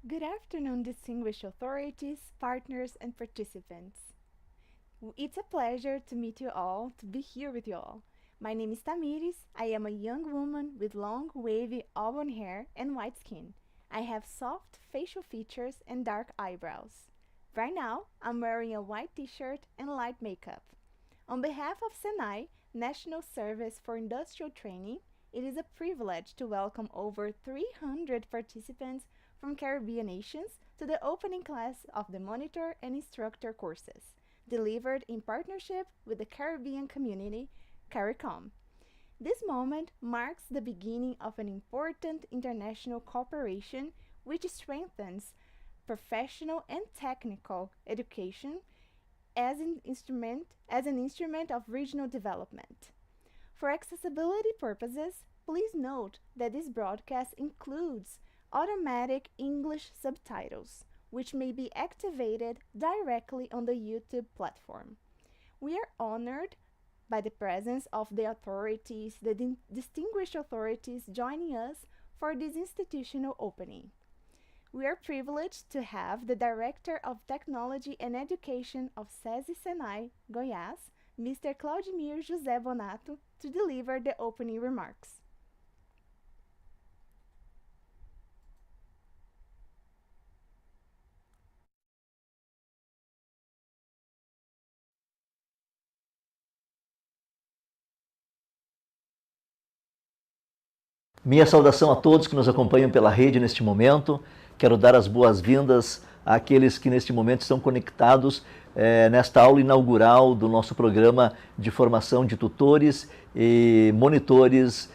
Good afternoon, distinguished authorities, partners, and participants. It's a pleasure to meet you all, to be here with you all. My name is Tamiris. I am a young woman with long, wavy auburn hair and white skin. I have soft facial features and dark eyebrows. Right now, I'm wearing a white t shirt and light makeup. On behalf of Senai, National Service for Industrial Training, it is a privilege to welcome over 300 participants from Caribbean nations to the opening class of the Monitor and Instructor courses, delivered in partnership with the Caribbean community, CARICOM. This moment marks the beginning of an important international cooperation which strengthens professional and technical education as an instrument of regional development. For accessibility purposes, please note that this broadcast includes automatic English subtitles, which may be activated directly on the YouTube platform. We are honored by the presence of the authorities, the distinguished authorities joining us for this institutional opening. We are privileged to have the Director of Technology and Education of SESI Senai, Goiás, Mr. Claudimir José Bonato, to deliver the opening remarks. Minha saudação a todos que nos acompanham pela rede neste momento. Quero dar as boas-vindas àqueles que neste momento estão conectados nesta aula inaugural do nosso programa de formação de tutores e monitores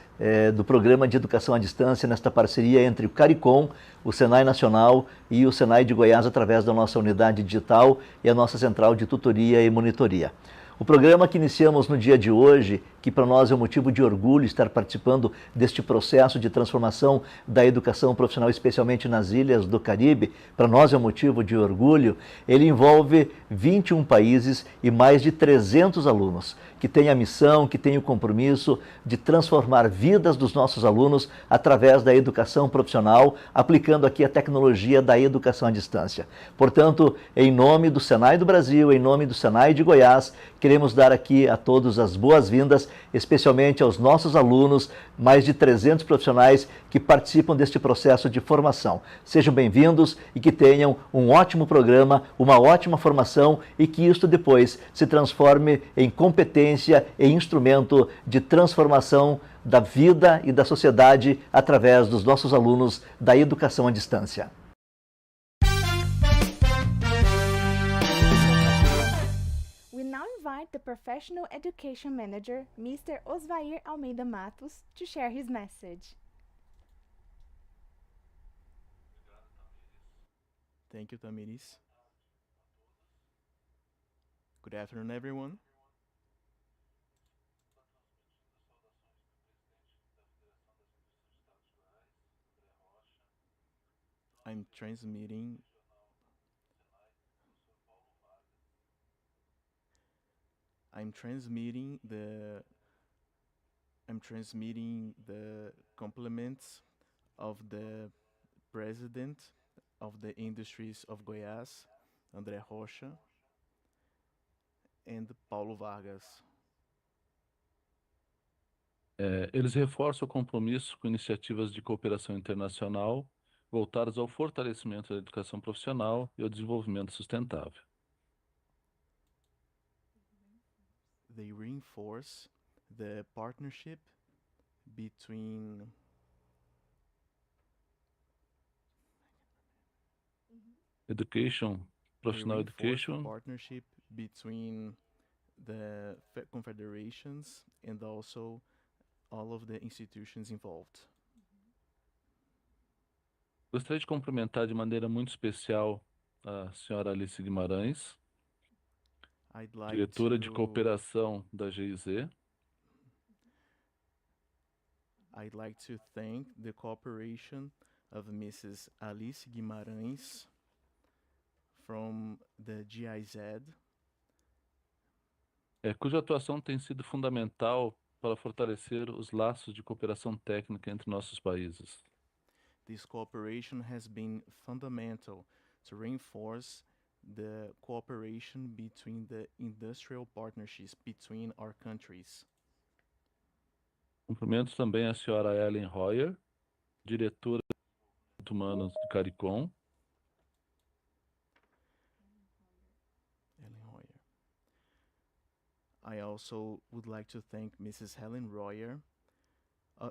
do Programa de Educação à Distância, nesta parceria entre o CARICOM, o Senai Nacional e o Senai de Goiás, através da nossa unidade digital e a nossa central de tutoria e monitoria. O programa que iniciamos no dia de hoje, que para nós é um motivo de orgulho estar participando deste processo de transformação da educação profissional, especialmente nas ilhas do Caribe, para nós é um motivo de orgulho, ele envolve 21 países e mais de 300 alunos, que têm a missão, que têm o compromisso de transformar vidas dos nossos alunos através da educação profissional, aplicando aqui a tecnologia da educação à distância. Portanto, em nome do Senai do Brasil, em nome do Senai de Goiás, queremos dar aqui a todos as boas-vindas, especialmente aos nossos alunos, mais de 300 profissionais que participam deste processo de formação. Sejam bem-vindos e que tenham um ótimo programa, uma ótima formação e que isto depois se transforme em competência e instrumento de transformação da vida e da sociedade através dos nossos alunos da educação à distância. We now invite the Professional Education Manager, Mr. Osvair Almeida Matos, to share his message. Thank you, Tamiris. Good afternoon, everyone. I'm transmitting I'm transmitting the compliments of the president of the Industries of Goiás, André Rocha, and Paulo Vargas. Eles reforçam o compromisso com iniciativas de cooperação internacional voltadas ao fortalecimento da educação profissional e ao desenvolvimento sustentável. They reinforce the partnership between Professional they reinforce the education, partnership between the confederations and also all of the institutions involved. Gostaria de cumprimentar de maneira muito especial a senhora Alice Guimarães, I'd like diretora de to cooperação da GIZ, I'd like to thank the cooperation of Mrs. Alice Guimarães from the GIZ, cuja atuação tem sido fundamental para fortalecer os laços de cooperação técnica entre nossos países. This cooperation has been fundamental to reinforce the cooperation between the industrial partnerships between our countries. Cumprimentos também a senhora Ellen Royer, diretora de Recursos Humanos do CARICOM. Ellen Hoyer. I also would like to thank Mrs. Helen Royer,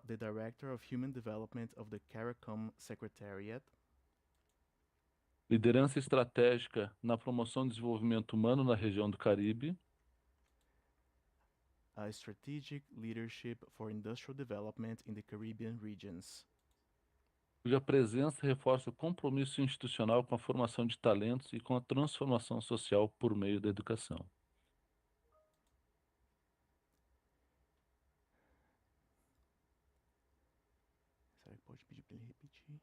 the Director of Human Development of the CARICOM Secretariat, Liderança estratégica na promoção do desenvolvimento humano na região do Caribe. a strategic leadership for industrial development in the Caribbean regions, Cuja presença reforça o compromisso institucional com a formação de talentos e com a transformação social por meio da educação. Será que pode pedir para ele repetir?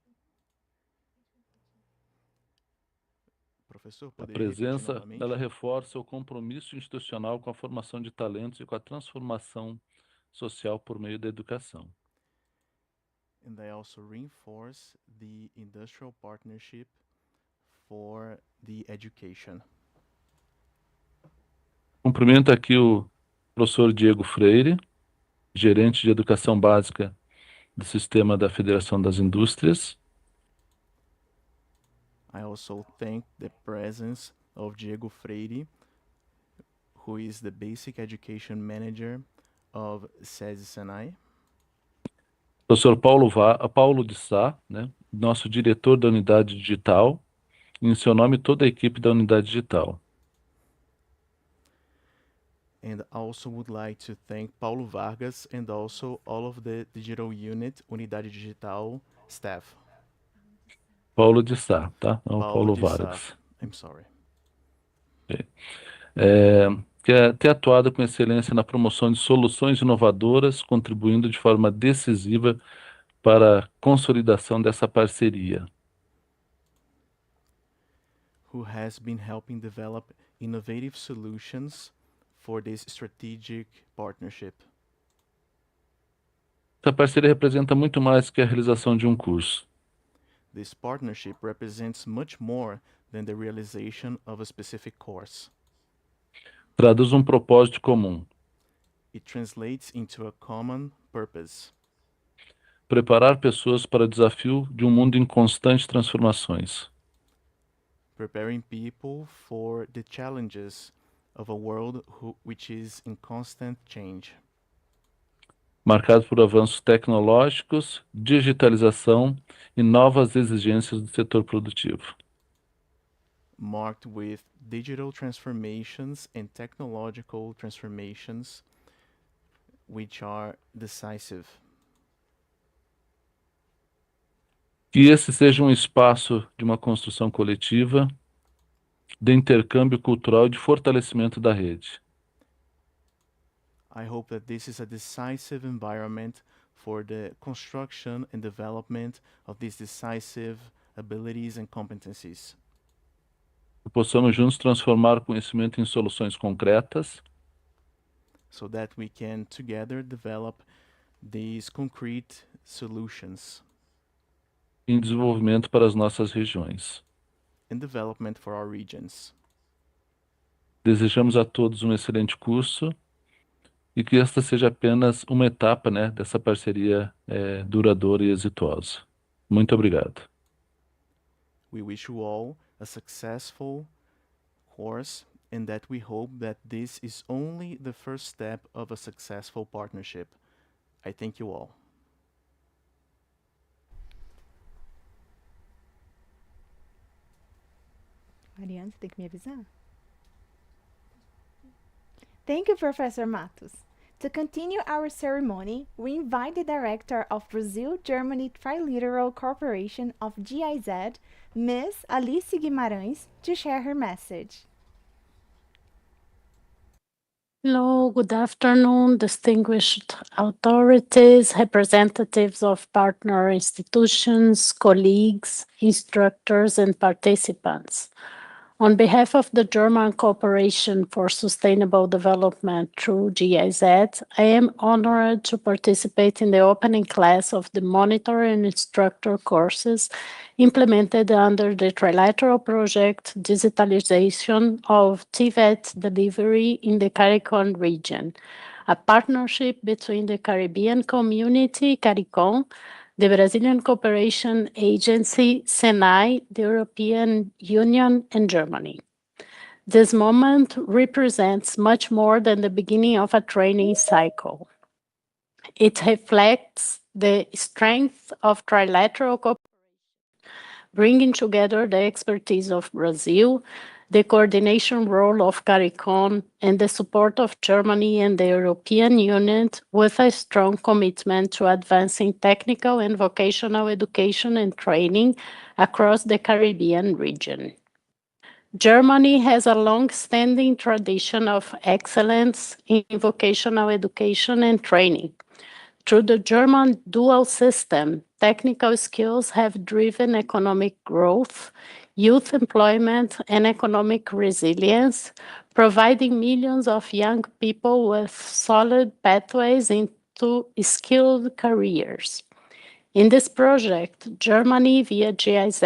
Professor, A poderia repetir presença, novamente? ela reforça o compromisso institucional com a formação de talentos e com a transformação social por meio da educação. And I also reinforce the industrial partnership for the education. Cumprimento aqui o professor Diego Freire, gerente de educação básica do sistema da Federação das Indústrias. I also thank the presence of Diego Freire, who is the Basic Education Manager of SESI Senai. Professor Paulo de Sá, né, nosso diretor da unidade digital, e em seu nome toda a equipe da unidade digital. And also would like to thank Paulo Vargas and also all of the digital unit, Unidade Digital staff. Paulo de Sá, tá? Não Paulo de Sá. Vargas. I'm sorry. Que é ter atuado com excelência na promoção de soluções inovadoras, contribuindo de forma decisiva para a consolidação dessa parceria. Who has been helping develop innovative solutions for this strategic partnership. Essa parceria representa muito mais que a realização de um curso. This partnership represents much more than the realization of a specific course. Traduz um propósito comum. It translates into a common purpose. Preparar pessoas para o desafio de um mundo em constantes transformações. Preparing people for the challenges of a world which is in constant change. Marcado por avanços tecnológicos, digitalização e novas exigências do setor produtivo. Marked with digital transformations and technological transformations which are decisive. Que esse seja um espaço de uma construção coletiva, de intercâmbio cultural e de fortalecimento da rede. I hope that this is a decisive environment for the construction and development of these decisive abilities and competencies. Que possamos juntos transformar o conhecimento em soluções concretas, so that we can together develop these concrete solutions em desenvolvimento para as nossas regiões. and development for our regions. Desejamos a todos um excelente curso e que esta seja apenas uma etapa, né, dessa parceria duradoura e exitosa. Muito obrigado. We wish you all a successful course and that we hope that this is only the first step of a successful partnership. I thank you all. Mariana, você tem que me avisar. Thank you, Professor Matos. To continue our ceremony, we invite the Director of Brazil-Germany Trilateral Corporation of GIZ, Ms. Alice Guimarães, to share her message. Hello, good afternoon, distinguished authorities, representatives of partner institutions, colleagues, instructors, and participants. On behalf of the German Cooperation for Sustainable Development through GIZ, I am honored to participate in the opening class of the Monitor and Instructor courses implemented under the trilateral project Digitalization of TVET Delivery in the CARICOM region, a partnership between the Caribbean Community, CARICOM, the Brazilian Cooperation Agency, SENAI, the European Union, and Germany. This moment represents much more than the beginning of a training cycle. It reflects the strength of trilateral cooperation, bringing together the expertise of Brazil, the coordination role of CARICOM, and the support of Germany and the European Union with a strong commitment to advancing technical and vocational education and training across the Caribbean region. Germany has a long-standing tradition of excellence in vocational education and training. Through the German dual system, technical skills have driven economic growth, youth employment, and economic resilience, providing millions of young people with solid pathways into skilled careers. In this project, Germany via GIZ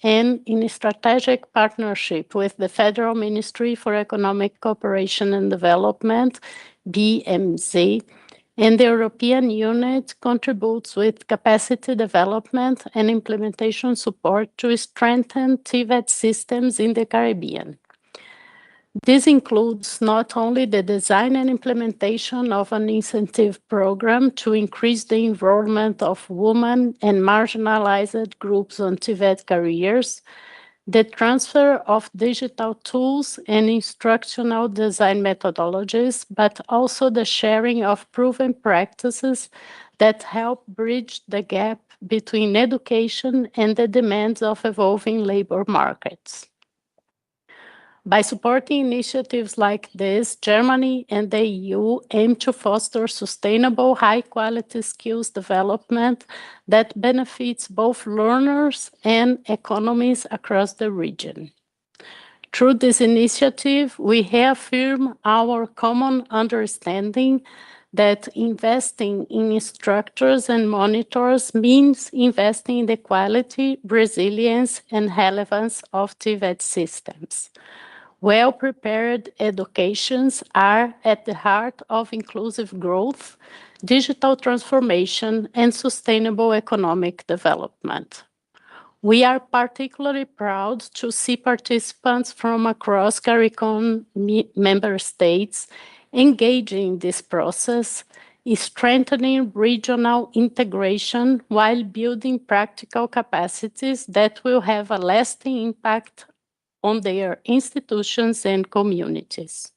and in a strategic partnership with the Federal Ministry for Economic Cooperation and Development, BMZ, and the European Unit contributes with capacity development and implementation support to strengthen TVET systems in the Caribbean. This includes not only the design and implementation of an incentive program to increase the enrollment of women and marginalized groups on TVET careers, the transfer of digital tools and instructional design methodologies, but also the sharing of proven practices that help bridge the gap between education and the demands of evolving labor markets. By supporting initiatives like this, Germany and the EU aim to foster sustainable, high-quality skills development that benefits both learners and economies across the region. Through this initiative, we reaffirm our common understanding that investing in instructors and monitors means investing in the quality, resilience, and relevance of TVET systems. Well-prepared educations are at the heart of inclusive growth, digital transformation, and sustainable economic development. We are particularly proud to see participants from across CARICOM member states engaging in this process, strengthening regional integration while building practical capacities that will have a lasting impact on their institutions and communities.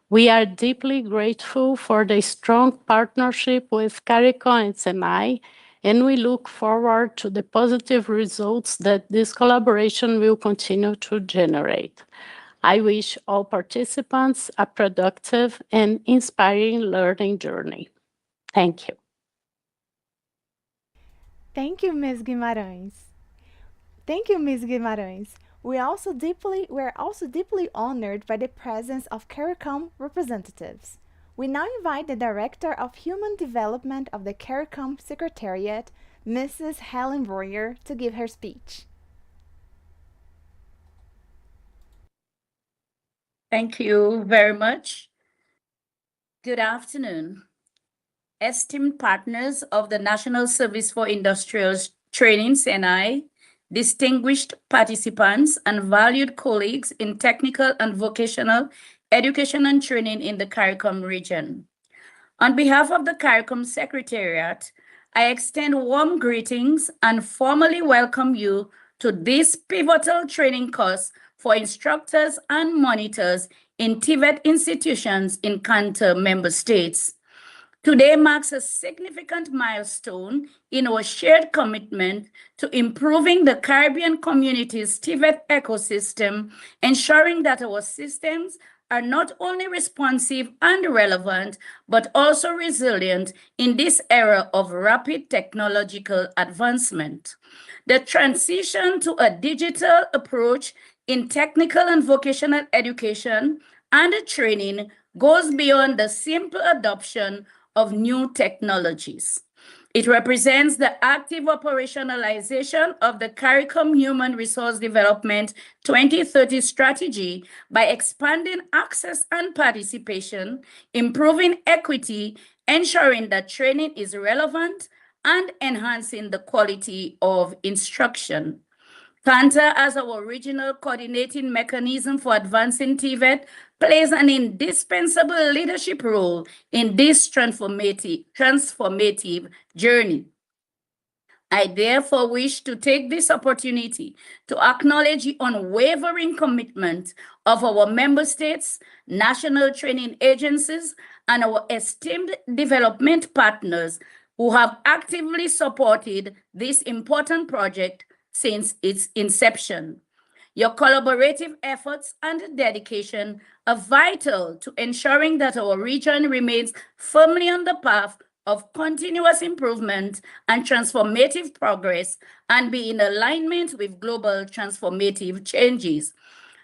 We are deeply grateful for the strong partnership with CARICOM and SENAI, and we look forward to the positive results that this collaboration will continue to generate. I wish all participants a productive and inspiring learning journey. Thank you. Thank you, Ms. Guimarães. Thank you, Ms. Guimarães. We're also deeply honored by the presence of CARICOM representatives. We now invite the Director of Human Development of the CARICOM Secretariat, Mrs. Helen Breuer, to give her speech. Thank you very much. Good afternoon. Esteemed partners of the National Service for Industrial Training, SENAI, distinguished participants and valued colleagues in technical and vocational education and training in the CARICOM region. On behalf of the CARICOM Secretariat, I extend warm greetings and formally welcome you to this pivotal training course for instructors and monitors in TVET institutions in CANTER member states. Today marks a significant milestone in our shared commitment to improving the Caribbean community's TVET ecosystem, ensuring that our systems are not only responsive and relevant, but also resilient in this era of rapid technological advancement. The transition to a digital approach in technical and vocational education and training goes beyond the simple adoption of new technologies. It represents the active operationalization of the CARICOM Human Resource Development 2030 strategy by expanding access and participation, improving equity, ensuring that training is relevant, and enhancing the quality of instruction. CANTA, as our regional coordinating mechanism for advancing TVET, plays an indispensable leadership role in this transformative journey. I therefore wish to take this opportunity to acknowledge the unwavering commitment of our member states, national training agencies, and our esteemed development partners who have actively supported this important project since its inception. Your collaborative efforts and dedication are vital to ensuring that our region remains firmly on the path of continuous improvement and transformative progress and be in alignment with global transformative changes.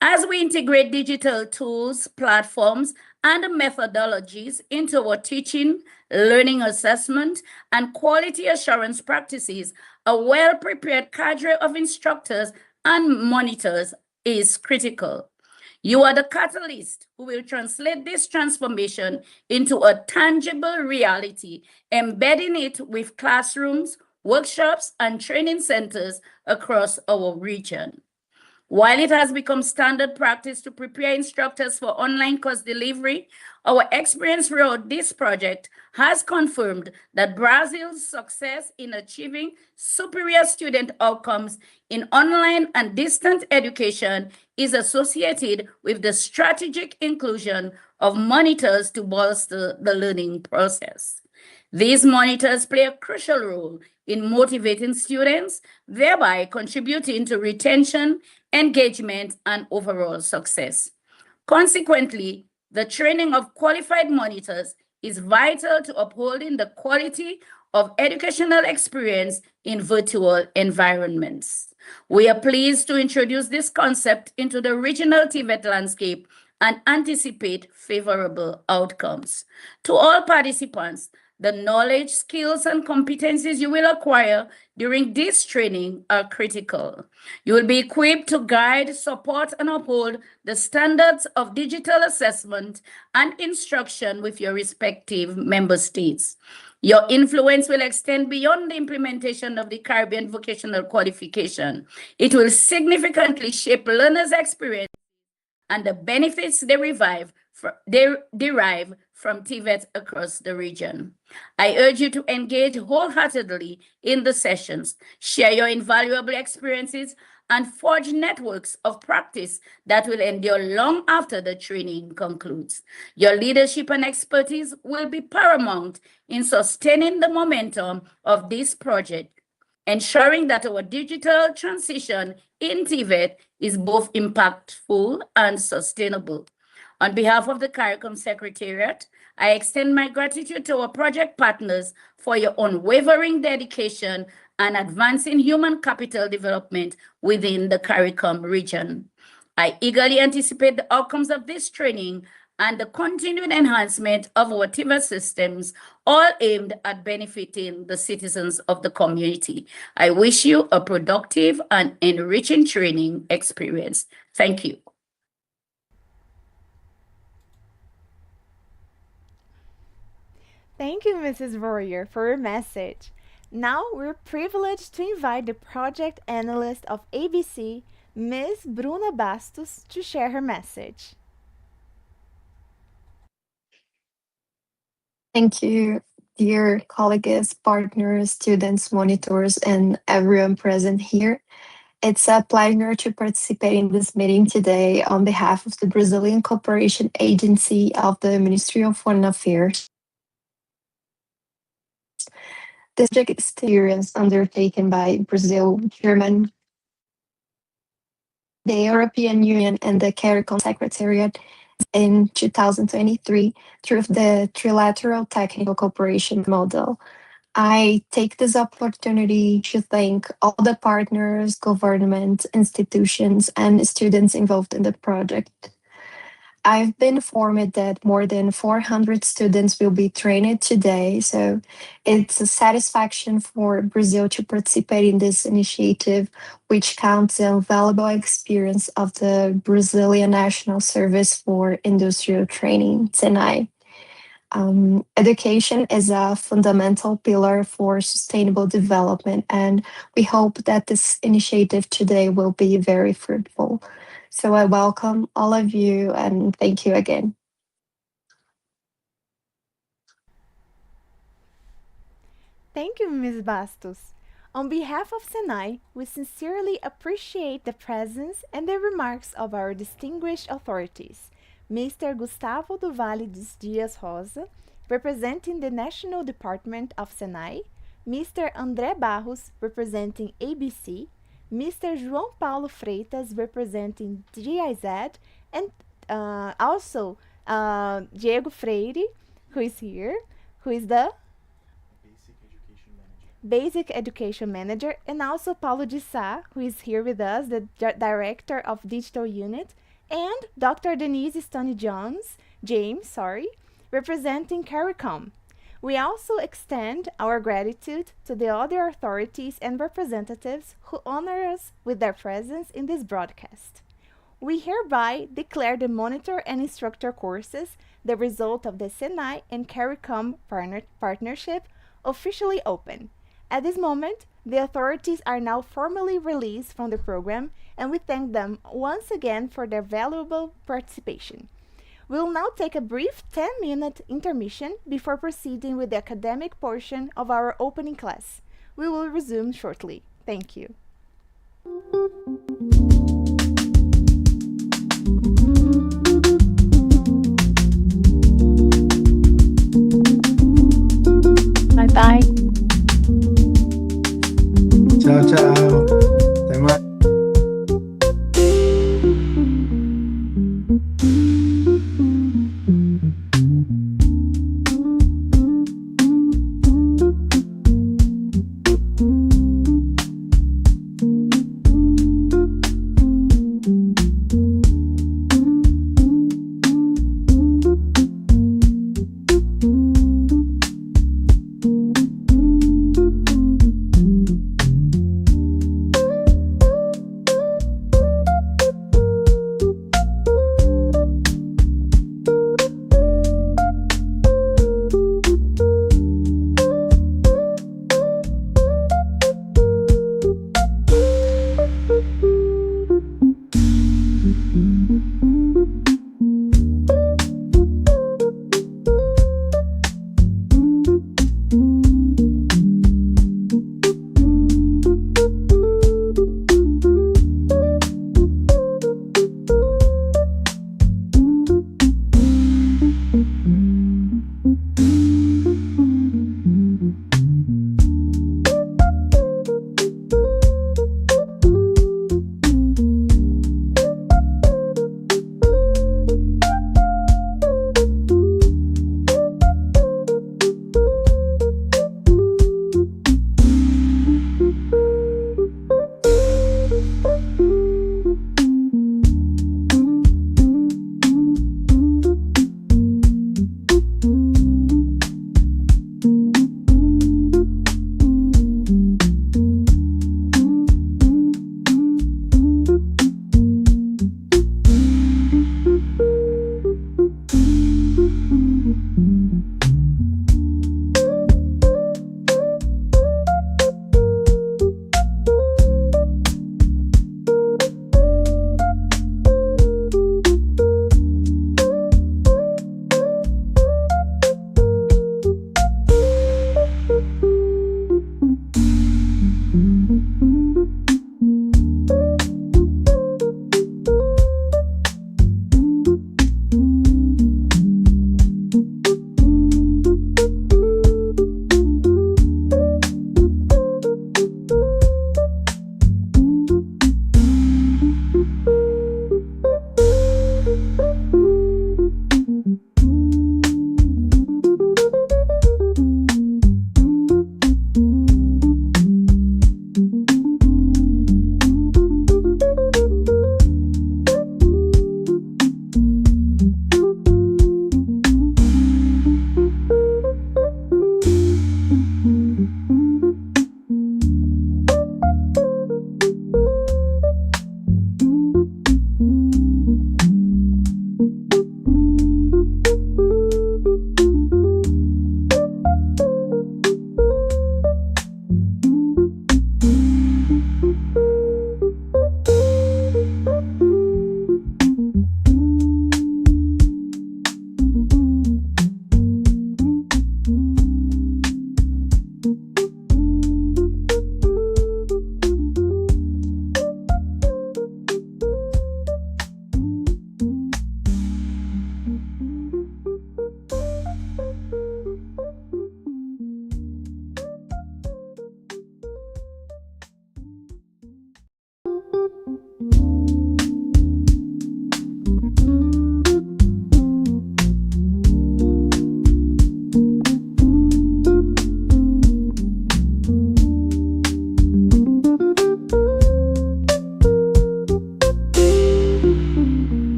As we integrate digital tools, platforms, and methodologies into our teaching, learning assessment, and quality assurance practices, a well-prepared cadre of instructors and monitors is critical. You are the catalyst who will translate this transformation into a tangible reality, embedding it with classrooms, workshops, and training centers across our region. While it has become standard practice to prepare instructors for online course delivery, our experience throughout this project has confirmed that Brazil's success in achieving superior student outcomes in online and distant education is associated with the strategic inclusion of monitors to bolster the learning process. These monitors play a crucial role in motivating students, thereby contributing to retention, engagement, and overall success. Consequently, the training of qualified monitors is vital to upholding the quality of educational experience in virtual environments. We are pleased to introduce this concept into the regional TVET landscape and anticipate favorable outcomes. To all participants, the knowledge, skills, and competencies you will acquire during this training are critical. You will be equipped to guide, support, and uphold the standards of digital assessment and instruction with your respective member states. Your influence will extend beyond the implementation of the Caribbean vocational qualification. It will significantly shape learners' experience and the benefits they derive from TVET across the region. I urge you to engage wholeheartedly in the sessions, share your invaluable experiences, and forge networks of practice that will endure long after the training concludes. Your leadership and expertise will be paramount in sustaining the momentum of this project, ensuring that our digital transition in TVET is both impactful and sustainable. On behalf of the CARICOM Secretariat, I extend my gratitude to our project partners for your unwavering dedication and advancing human capital development within the CARICOM region. I eagerly anticipate the outcomes of this training and the continued enhancement of our TVET systems, all aimed at benefiting the citizens of the community. I wish you a productive and enriching training experience. Thank you. Thank you, Mrs. Royer, for your message. Now we're privileged to invite the project analyst of ABC, Ms. Bruna Bastos, to share her message. Thank you, dear colleagues, partners, students, monitors, and everyone present here. It's a pleasure to participate in this meeting today on behalf of the Brazilian Cooperation Agency of the Ministry of Foreign Affairs. This project experience undertaken by Brazil, Germany, the European Union, and the CARICOM Secretariat in 2023 through the trilateral technical cooperation model. I take this opportunity to thank all the partners, government, institutions, and students involved in the project. I've been informed that more than 400 students will be trained today, so it's a satisfaction for Brazil to participate in this initiative, which counts a valuable experience of the Brazilian National Service for Industrial Training, SENAI. Education is a fundamental pillar for sustainable development, and we hope that this initiative today will be very fruitful. So I welcome all of you and thank you again. Thank you, Ms. Bastos. On behalf of Senai, we sincerely appreciate the presence and the remarks of our distinguished authorities. Mr. Gustavo do Vale dos Dias Rosa, representing the National Department of Senai, Mr. André Barros, representing ABC, Mr. João Paulo Freitas, representing GIZ, and also Diego Freire, who is here, who is the Basic Education Manager, and also Paulo de Sá, who is here with us, the Director of Digital Unit, and Dr. Denise Stone James, representing CARICOM. We also extend our gratitude to the other authorities and representatives who honor us with their presence in this broadcast. We hereby declare the monitor and instructor courses, the result of the Senai and CARICOM partnership, officially open. At this moment, the authorities are now formally released from the program, and we thank them once again for their valuable participation. We will now take a brief 10-minute intermission before proceeding with the academic portion of our opening class. We will resume shortly. Thank you. Bye-bye. Ciao, ciao. Até mais.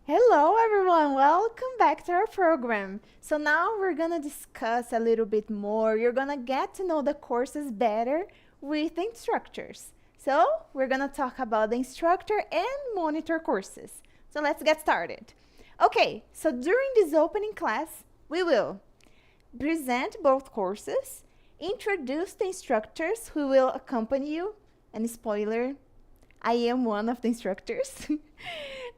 Hello everyone, welcome back to our program. So now we're gonna discuss a little bit more. You're gonna get to know the courses better with the instructors. So we're gonna talk about the instructor and monitor courses. So let's get started. Okay, so during this opening class, we will present both courses, introduce the instructors who will accompany you, and spoiler, I am one of the instructors.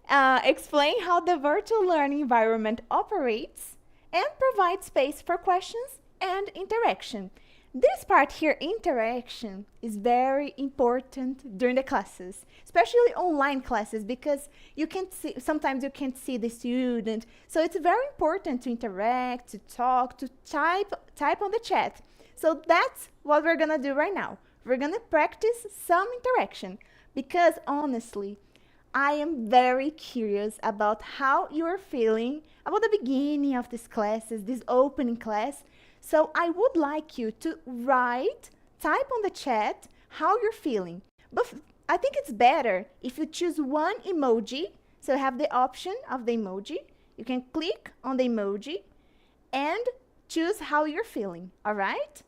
Explain how the virtual learning environment operates, and provide space for questions and interaction. This part here, interaction, is very important during the classes, especially online classes, because you can't see, sometimes you can't see the student. So it's very important to interact, to talk, to type on the chat. So that's what we're gonna do right now. We're gonna practice some interaction, because honestly, I am very curious about how you're feeling about the beginning of these classes, this opening class. So I would like you to type on the chat how you're feeling. But I think it's better if you choose one emoji. So you have the option of the emoji. You can click on the emoji and choose how you're feeling, all right?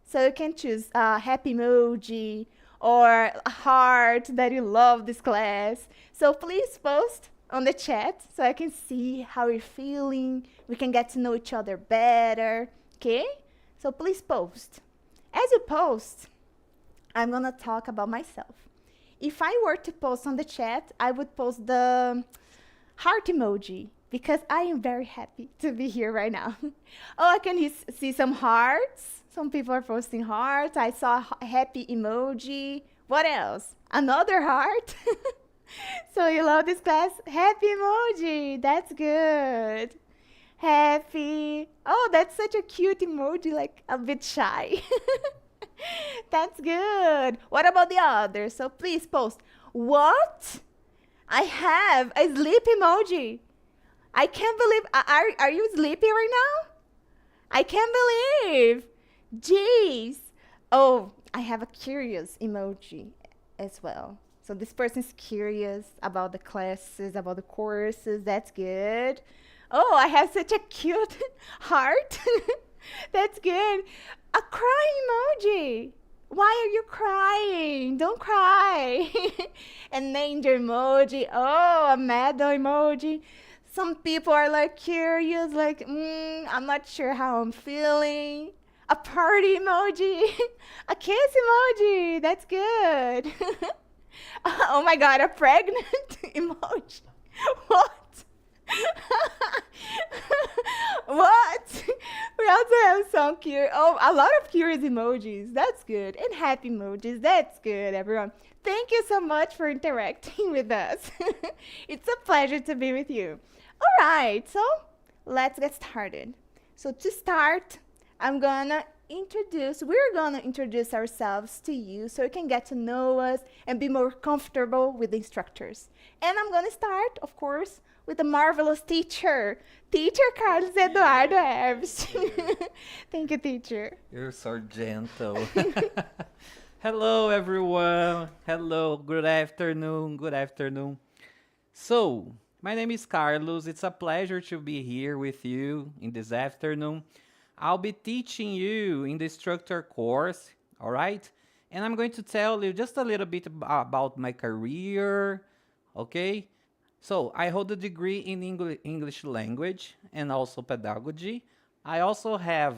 So you can choose a happy emoji or a heart that you love this class. So please post on the chat so I can see how you're feeling. We can get to know each other better, okay? So please post. As you post, I'm gonna talk about myself. If I were to post on the chat, I would post the heart emoji because I am very happy to be here right now. Oh, I can see some hearts. Some people are posting hearts. I saw a happy emoji. What else? Another heart. So you love this class? Happy emoji. That's good. Happy. Oh, that's such a cute emoji, like a bit shy. That's good. What about the others? So please post. What? I have a sleep emoji. I can't believe. Are you sleepy right now? I can't believe. Jeez. Oh, I have a curious emoji as well. So this person's curious about the classes, about the courses. That's good. Oh, I have such a cute heart. That's good. A crying emoji. Why are you crying? Don't cry. An danger emoji. Oh, a medal emoji. Some people are like curious, like, I'm not sure how I'm feeling. A party emoji. A kiss emoji. That's good. Oh my god, a pregnant emoji. What? What? We also have some a lot of curious emojis. That's good. And happy emojis. That's good, everyone. Thank you so much for interacting with us. It's a pleasure to be with you. All right, so let's get started. So to start, we're gonna introduce ourselves to you so you can get to know us and be more comfortable with the instructors. And I'm gonna start, of course, with a marvelous teacher, Teacher Carlos Eduardo Herves. Thank you, teacher. You're so gentle. Hello, everyone. Hello, good afternoon. Good afternoon. So, my name is Carlos. It's a pleasure to be here with you in this afternoon. I'll be teaching you in the structure course, all right? And I'm going to tell you just a little bit about my career, okay? So, I hold a degree in English language and also pedagogy. I also have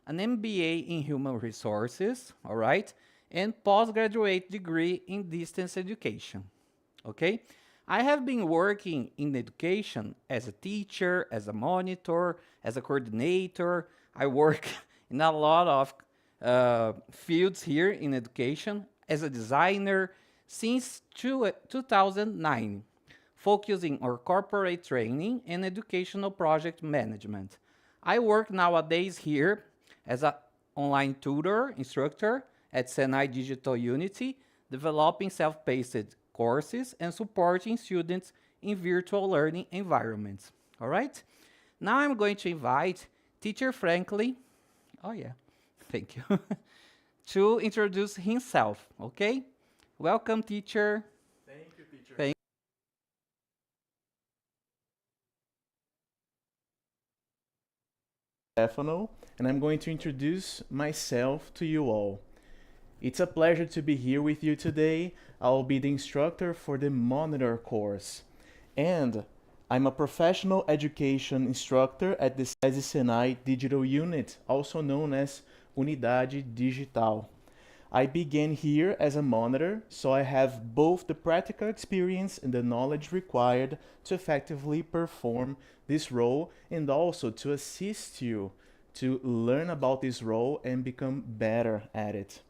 an MBA in human resources, all right? And postgraduate degree in distance education, okay? I have been working in education as a teacher, as a monitor, as a coordinator. I work in a lot of fields here in education as a designer since 2009, focusing on corporate training and educational project management. I work nowadays here as an online tutor instructor at Senai Digital Unity, developing self-paced courses and supporting students in virtual learning environments. All right? Now I'm going to invite Teacher Franklin, oh yeah, thank you, to introduce himself, okay? Welcome, teacher. Thank you, teacher. Thank Stefano, and I'm going to introduce myself to you all. It's a pleasure to be here with you today. I'll be the instructor for the Monitor course. And I'm a professional education instructor at the SESI Senai Digital Unit, also known as Unidade Digital. I began here as a monitor, so I have both the practical experience and the knowledge required to effectively perform this role and also to assist you to learn about this role and become better at it.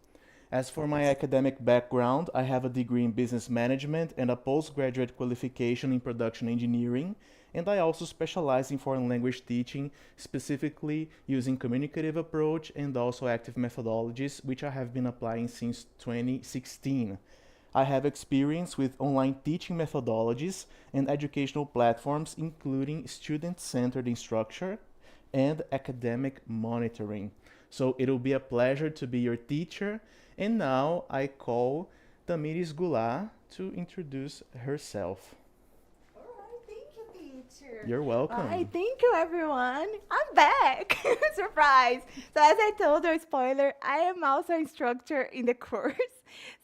As for my academic background, I have a degree in business management and a postgraduate qualification in production engineering, and I also specialize in foreign language teaching, specifically using communicative approach and also active methodologies, which I have been applying since 2016. I have experience with online teaching methodologies and educational platforms, including student-centered instruction and academic monitoring. So it'll be a pleasure to be your teacher. And now I call Tamiris Goulart to introduce herself. All right, thank you, teacher. You're welcome. All right, thank you, everyone. I'm back. Surprise. So as I told you, spoiler, I am also an instructor in the course.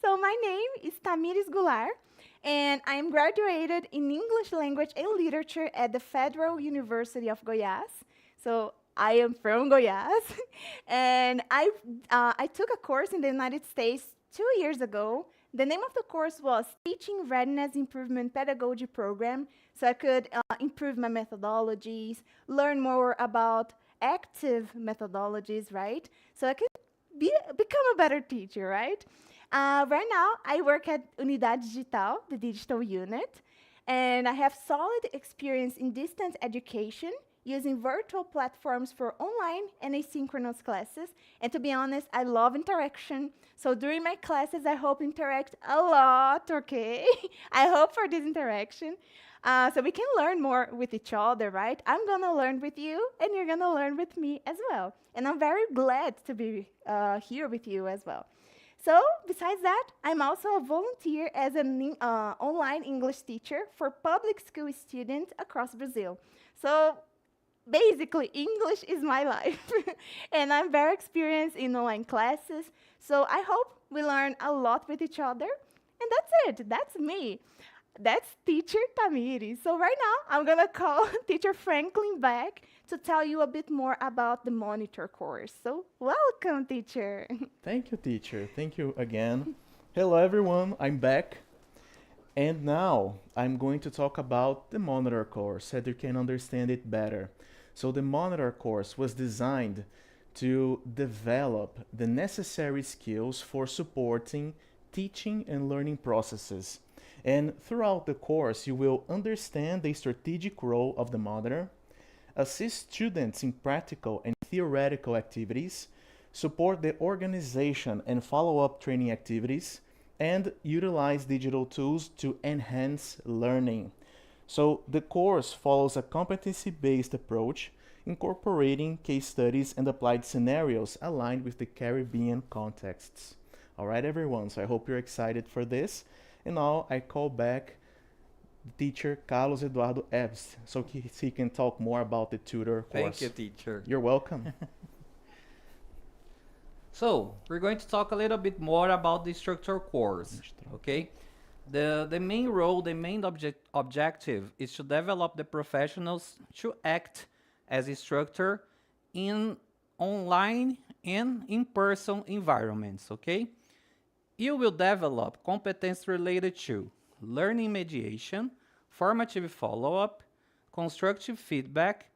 So my name is Tamiris Goulart, and I am graduated in English language and literature at the Federal University of Goiás. So I am from Goiás, and I took a course in the United States 2 years ago. The name of the course was Teaching Readiness Improvement Pedagogy Program, so I could improve my methodologies, learn more about active methodologies, right? So I could become a better teacher, right? Right now, I work at Unidade Digital, the digital unit, and I have solid experience in distance education using virtual platforms for online and asynchronous classes. And to be honest, I love interaction. So during my classes, I hope interact a lot, okay? I hope for this interaction. So we can learn more with each other, right? I'm gonna learn with you, and you're gonna learn with me as well. And I'm very glad to be here with you as well. So besides that, I'm also a volunteer as an online English teacher for public school students across Brazil. So basically English is my life. And I'm very experienced in online classes. So I hope we learn a lot with each other. And that's it. That's me. That's teacher Tamiri. So right now I'm gonna call teacher Franklin back to tell you a bit more about the monitor course. So welcome, teacher. Thank you, teacher. Thank you again. Hello, everyone. I'm back. And now I'm going to talk about the monitor course so that you can understand it better. So the monitor course was designed to develop the necessary skills for supporting teaching and learning processes. And throughout the course, you will understand the strategic role of the monitor, assist students in practical and theoretical activities, support the organization and follow-up training activities, and utilize digital tools to enhance learning. So the course follows a competency-based approach, incorporating case studies and applied scenarios aligned with the Caribbean contexts. All right, everyone, so I hope you're excited for this. And now I call back teacher Carlos Eduardo Eves so he can talk more about the tutor course. Thank you, teacher. You're welcome. So, we're going to talk a little bit more about the structure course, okay? The main role, the main objective is to develop the professionals to act as instructor in online and in-person environments, okay? You will develop competence related to learning mediation, formative follow-up, constructive feedback,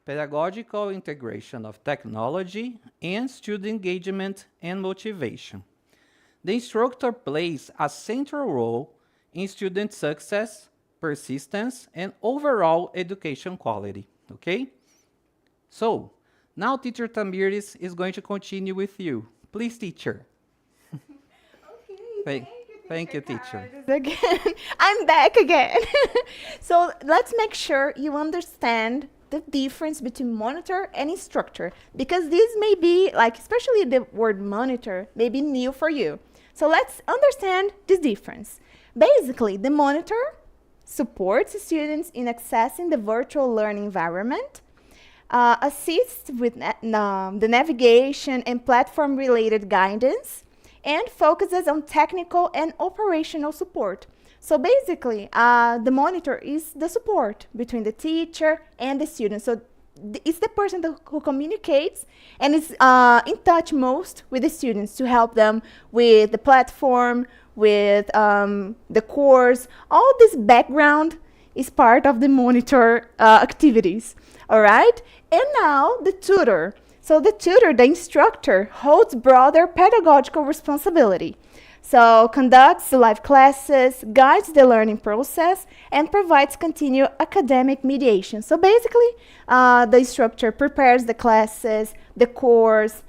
pedagogical integration of technology, and student engagement and motivation. The instructor plays a central role in student success, persistence, and overall education quality, okay? So, now teacher Tamiris is going to continue with you. Please, teacher. Thank you, teacher. Again, I'm back again. So let's make sure you understand the difference between monitor and instructor, because this may be, like, especially the word monitor, may be new for you. So let's understand this difference. Basically, the monitor supports students in accessing the virtual learning environment, assists with the navigation and platform-related guidance, and focuses on technical and operational support. So basically, the monitor is the support between the teacher and the student. So it's the person who communicates and is in touch most with the students to help them with the platform, with the course. All this background is part of the monitor activities, all right? And now the tutor. So the tutor, the instructor, holds broader pedagogical responsibility. So conducts the live classes, guides the learning process, and provides continued academic mediation. So basically, the instructor prepares the classes, the course,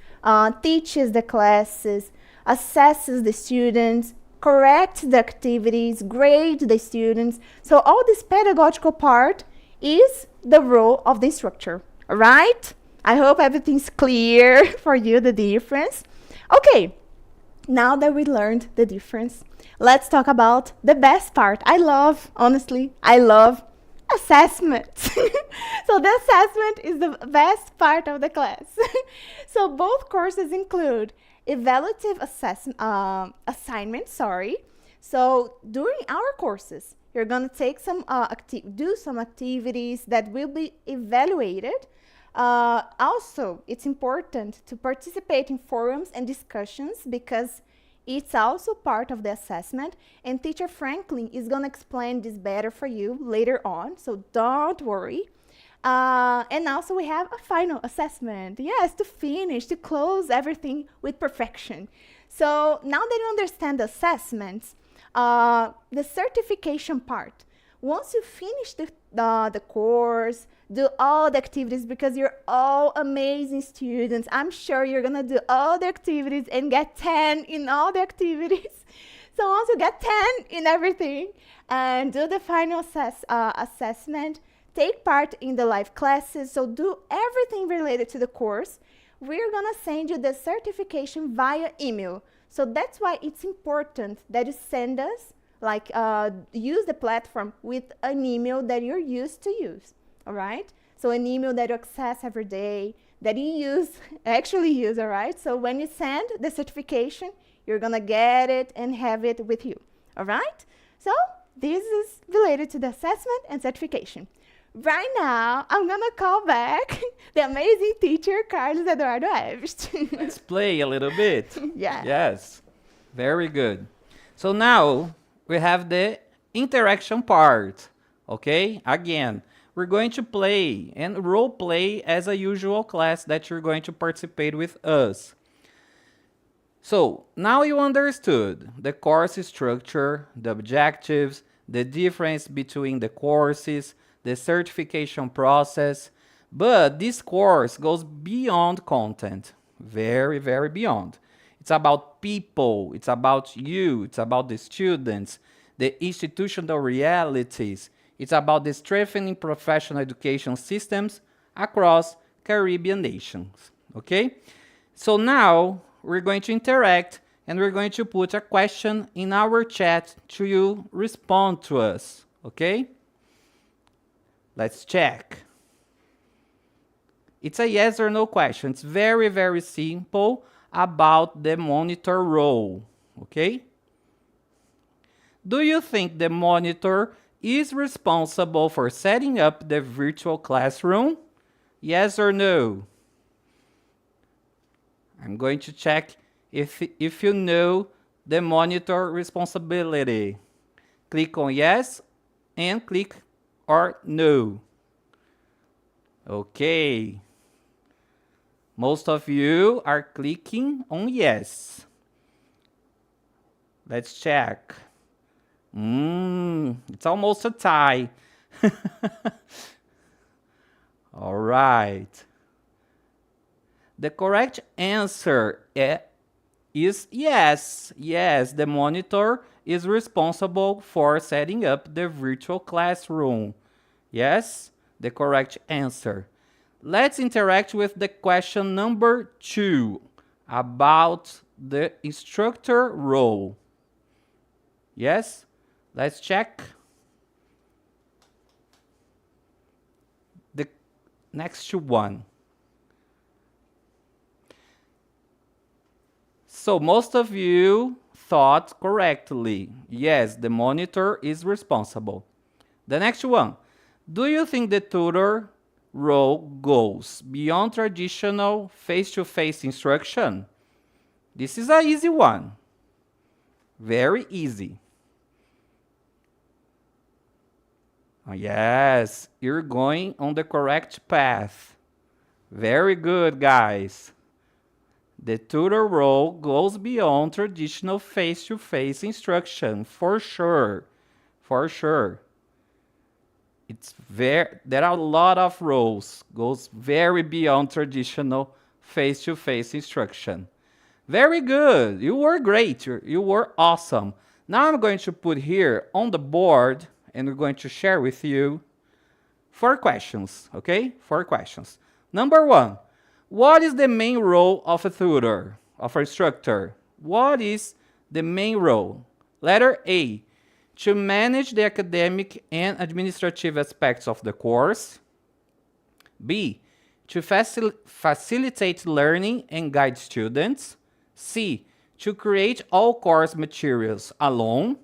teaches the classes, assesses the students, corrects the activities, grades the students. So all this pedagogical part is the role of the instructor, all right? I hope everything's clear for you, the difference. Okay, now that we learned the difference, let's talk about the best part. Honestly, I love assessment. So the assessment is the best part of the class. So both courses include evaluative assignments. So during our courses, you're gonna take do some activities that will be evaluated. Also, it's important to participate in forums and discussions because it's also part of the assessment, and teacher Franklin is going to explain this better for you later on, so don't worry. And also we have a final assessment, yes, to finish, to close everything with perfection. So now that you understand the assessments, the certification part, once you finish the course, do all the activities, because you're all amazing students. I'm sure you're gonna do all the activities and get 10 in all the activities. So once you get 10 in everything and do the final assessment, take part in the live classes, so do everything related to the course, we're gonna send you the certification via email. So that's why it's important that you send us, use the platform with an email that you're used to use. All right? So an email that you access every day, that you use, actually use, all right? So when you send the certification, you're gonna get it and have it with you, all right? So this is related to the assessment and certification. Right now, I'm gonna call back the amazing teacher, Carlos Eduardo Evest. Let's play a little bit. Yeah. Yes. Very good. So now we have the interaction part. Okay? Again, we're going to play and role play as a usual class that you're going to participate with us. So now you understood the course structure, the objectives, the difference between the courses, the certification process. But this course goes beyond content, very, very beyond. It's about people, it's about you, it's about the students, the institutional realities. It's about the strengthening professional education systems across Caribbean nations. Okay? So now we're going to interact and we're going to put a question in our chat to you respond to us. Okay? Let's check. It's a yes or no question. It's very, very simple about the monitor role. Okay? Do you think the monitor is responsible for setting up the virtual classroom? Yes or no? I'm going to check if you know the monitor responsibility. Click on yes and click or no. Okay. Most of you are clicking on yes. Let's check. It's almost a tie. All right. The correct answer is yes. Yes, the monitor is responsible for setting up the virtual classroom. Yes, the correct answer. Let's interact with the question number 2 about the instructor role. Yes, let's check. The next one. So most of you thought correctly. Yes, the monitor is responsible. The next one. Do you think the tutor role goes beyond traditional face-to-face instruction? This is an easy one. Very easy. Yes, you're going on the correct path. Very good, guys. The tutor role goes beyond traditional face-to-face instruction, for sure. For sure. There are a lot of roles, goes very beyond traditional face-to-face instruction. Very good. You were great. You were awesome. Now I'm going to put here on the board and we're going to share with you 4 questions, okay? 4 questions. Number 1, what is the main role of a tutor, of an instructor? What is the main role? Letter A, to manage the academic and administrative aspects of the course. B, to facilitate learning and guide students. C, to create all course materials alone.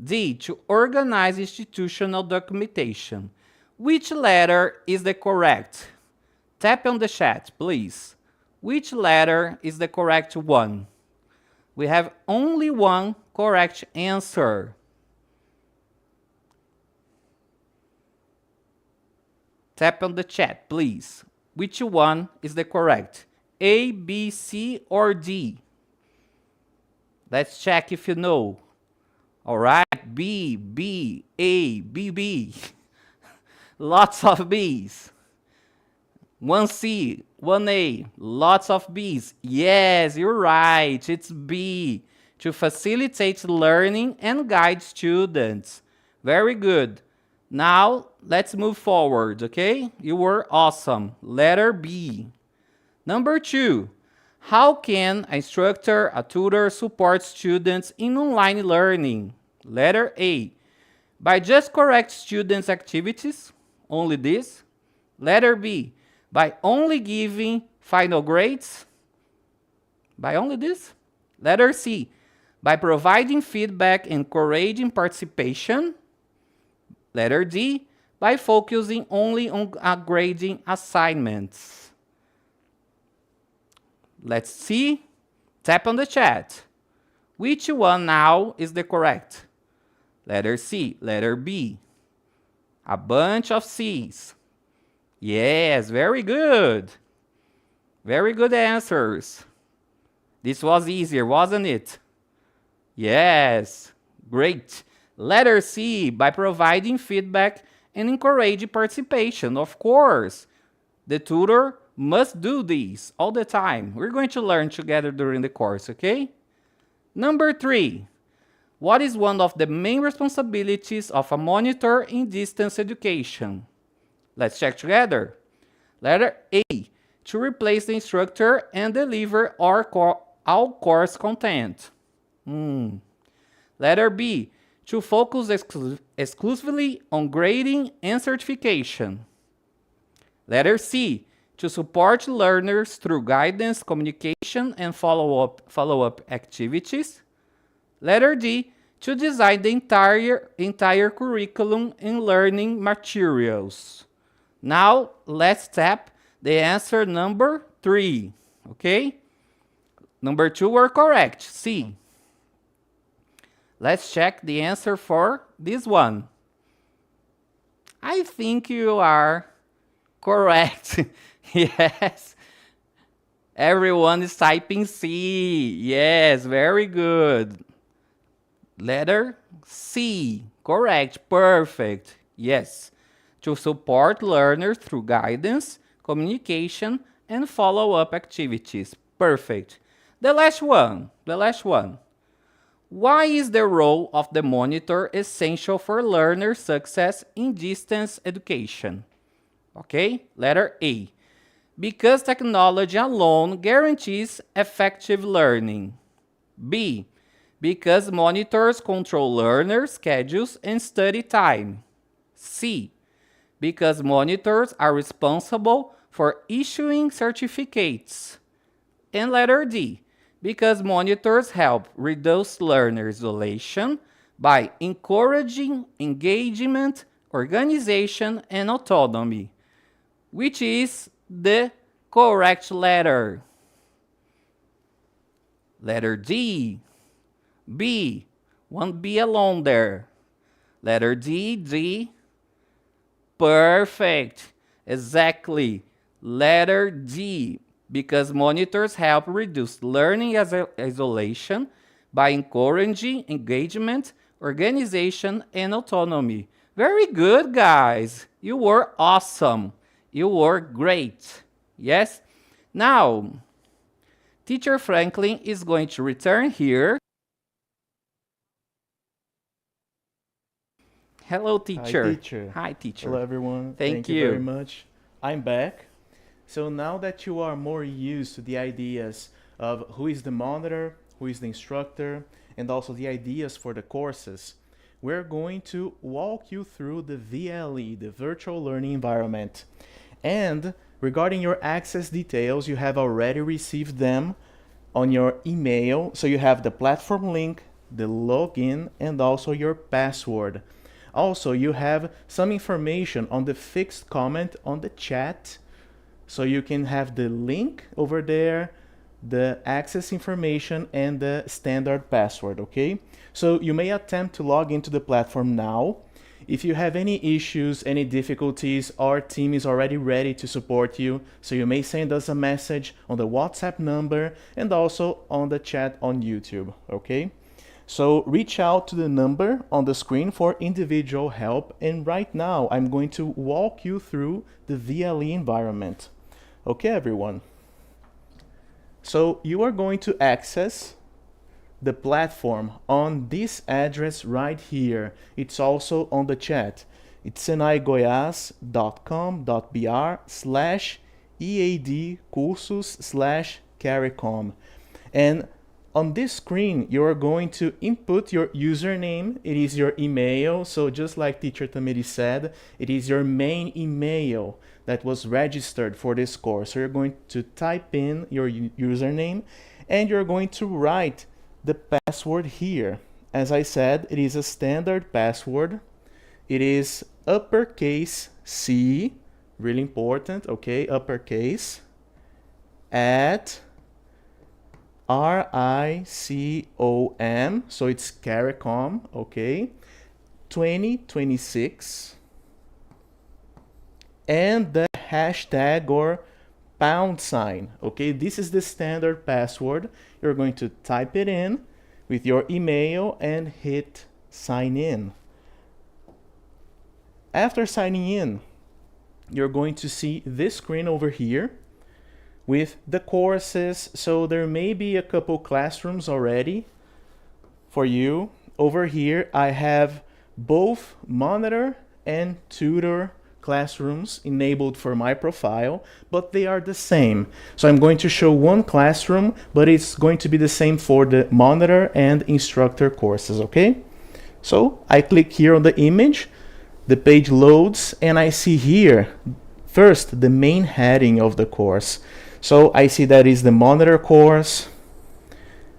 D, to organize institutional documentation. Which letter is the correct? Tap on the chat, please. Which letter is the correct one? We have only one correct answer. Tap on the chat, please. Which one is the correct? A, B, C, or D? Let's check if you know. All right, B, B, A, B, B. Lots of B's. 1 C, 1 A, lots of B's. Yes, you're right, it's B. To facilitate learning and guide students. Very good. Now, let's move forward, okay? You were awesome. Letter B. Number 2. How can an instructor, a tutor, support students in online learning? Letter A. By just correct students' activities, only this. Letter B, by only giving final grades. By only this. Letter C, by providing feedback and encouraging participation. Letter D, by focusing only on grading assignments. Let's see. Tap on the chat. Which one now is the correct? Letter C, letter B. A bunch of C's. Yes, very good. Very good answers. This was easier, wasn't it? Yes, great. Letter C, by providing feedback and encouraging participation. Of course, the tutor must do this all the time. We're going to learn together during the course, okay? Number 3, what is one of the main responsibilities of a monitor in distance education? Let's check together. Letter A, to replace the instructor and deliver all course content. Letter B, to focus exclusively on grading and certification. Letter C, to support learners through guidance, communication, and follow-up activities. Letter D, to design the entire curriculum and learning materials. Now, let's tap the answer number 3, okay? Number 2 were correct, C. Let's check the answer for this one. I think you are correct. Yes. Everyone is typing C. Yes, very good. Letter C. Correct. Perfect. Yes. To support learners through guidance, communication, and follow-up activities. Perfect. The last one. Why is the role of the monitor essential for learner success in distance education? Okay, letter A. Because technology alone guarantees effective learning. B. Because monitors control learners' schedules and study time. C. Because monitors are responsible for issuing certificates. And letter D. Because monitors help reduce learner isolation by encouraging engagement, organization, and autonomy. Which is the correct letter? Letter D. B. One B alone there. Letter D, D. Perfect. Exactly. Letter D. Because monitors help reduce learning isolation by encouraging engagement, organization, and autonomy. Very good, guys. You were awesome. You were great. Yes? Now, Teacher Franklin is going to return here. Hello, teacher. Hi, teacher. Hi, teacher. Hello, everyone. Thank you you very much. I'm back. So now that you are more used to the ideas of who is the monitor, who is the instructor, and also the ideas for the courses, we're going to walk you through the VLE, the Virtual Learning Environment. And regarding your access details, you have already received them on your email. So you have the platform link, the login, and also your password. Also, you have some information on the fixed comment on the chat. So you can have the link over there, the access information, and the standard password, okay? So you may attempt to log into the platform now. If you have any issues, any difficulties, our team is already ready to support you. So you may send us a message on the WhatsApp number and also on the chat on YouTube, okay? So reach out to the number on the screen for individual help. And right now, I'm going to walk you through the VLE environment. Okay, everyone. So you are going to access the platform on this address right here. It's also on the chat. It's senaigoias.com.br/EAD cursos/CARICOM. And On this screen, you are going to input your username. It is your email. So just like Teacher Tamiri said, it is your main email that was registered for this course. So you're going to type in your username and you're going to write the password here. As I said, it is a standard password. It is uppercase C, really important, okay, uppercase, at RICOM, so it's CARICOM, okay, 2026, and the hashtag or pound sign, okay? This is the standard password. You're going to type it in with your email and hit sign in. After signing in, you're going to see this screen over here with the courses. So there may be a couple classrooms already for you. Over here, I have both monitor and tutor classrooms enabled for my profile, but they are the same. So I'm going to show one classroom, but it's going to be the same for the monitor and instructor courses, okay? So I click here on the image, the page loads, and I see here, first, the main heading of the course. So I see that is the monitor course,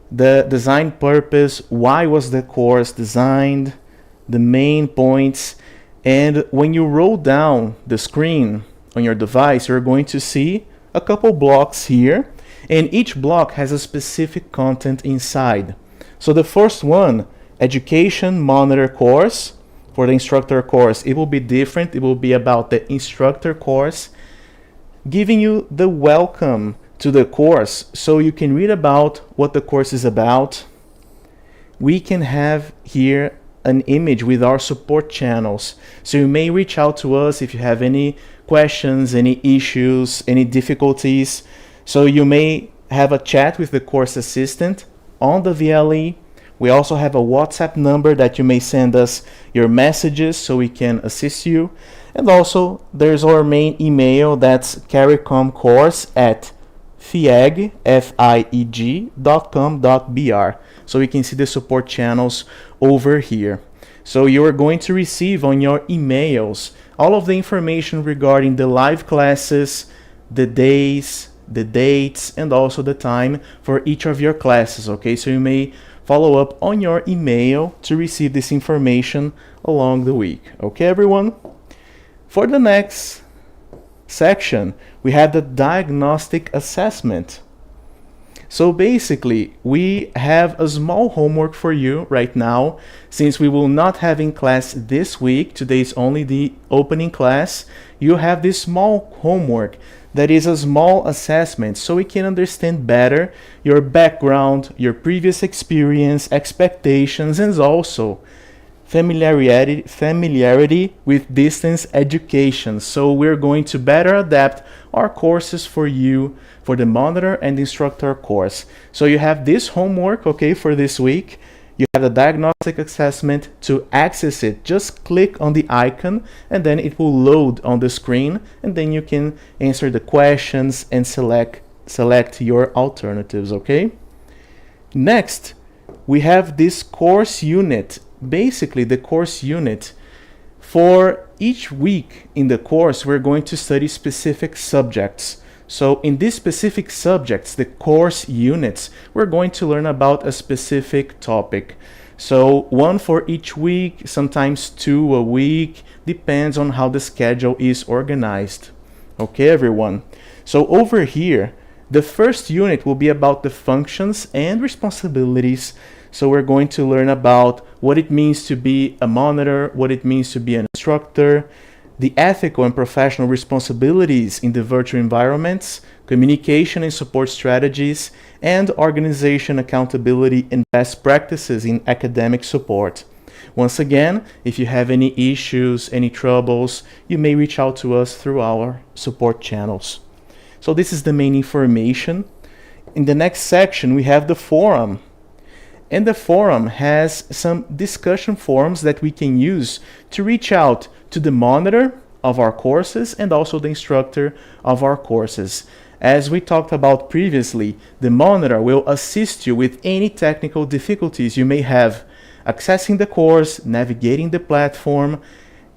the design purpose, why was the course designed, the main points. And when you roll down the screen on your device, you're going to see a couple blocks here, and each block has a specific content inside. So the first one, education monitor course. For the instructor course, it will be different. It will be about the instructor course, giving you the welcome to the course so you can read about what the course is about. We can have here an image with our support channels. So you may reach out to us if you have any questions, any issues, any difficulties. So you may have a chat with the course assistant on the VLE. We also have a WhatsApp number that you may send us your messages so we can assist you. And also, there's our main email, that's caricomcourse at fieg.com.br. So you can see the support channels over here. So you are going to receive on your emails all of the information regarding the live classes, the days, the dates, and also the time for each of your classes, okay? So you may follow up on your email to receive this information along the week. Okay, everyone? For the next section, we have the diagnostic assessment. So basically, we have a small homework for you right now. Since we will not have in class this week, today is only the opening class, you have this small homework that is a small assessment so we can understand better your background, your previous experience, expectations, and also familiarity with distance education. So we're going to better adapt our courses for you for the monitor and instructor course. So you have this homework, okay, for this week. You have the diagnostic assessment. To access it, just click on the icon and then it will load on the screen, and then you can answer the questions and select your alternatives, okay? Next, we have this course unit. Basically, the course unit. For each week in the course, we're going to study specific subjects. So in these specific subjects, the course units, we're going to learn about a specific topic. So one for each week, sometimes two a week, depends on how the schedule is organized. Okay, everyone? So over here, the first unit will be about the functions and responsibilities. So we're going to learn about what it means to be a monitor, what it means to be an instructor, the ethical and professional responsibilities in the virtual environments, communication and support strategies, and organization accountability and best practices in academic support. Once again, if you have any issues, any troubles, you may reach out to us through our support channels. So this is the main information. In the next section, we have the forum. And the forum has some discussion forums that we can use to reach out to the monitor of our courses and also the instructor of our courses. As we talked about previously, the monitor will assist you with any technical difficulties you may have accessing the course, navigating the platform,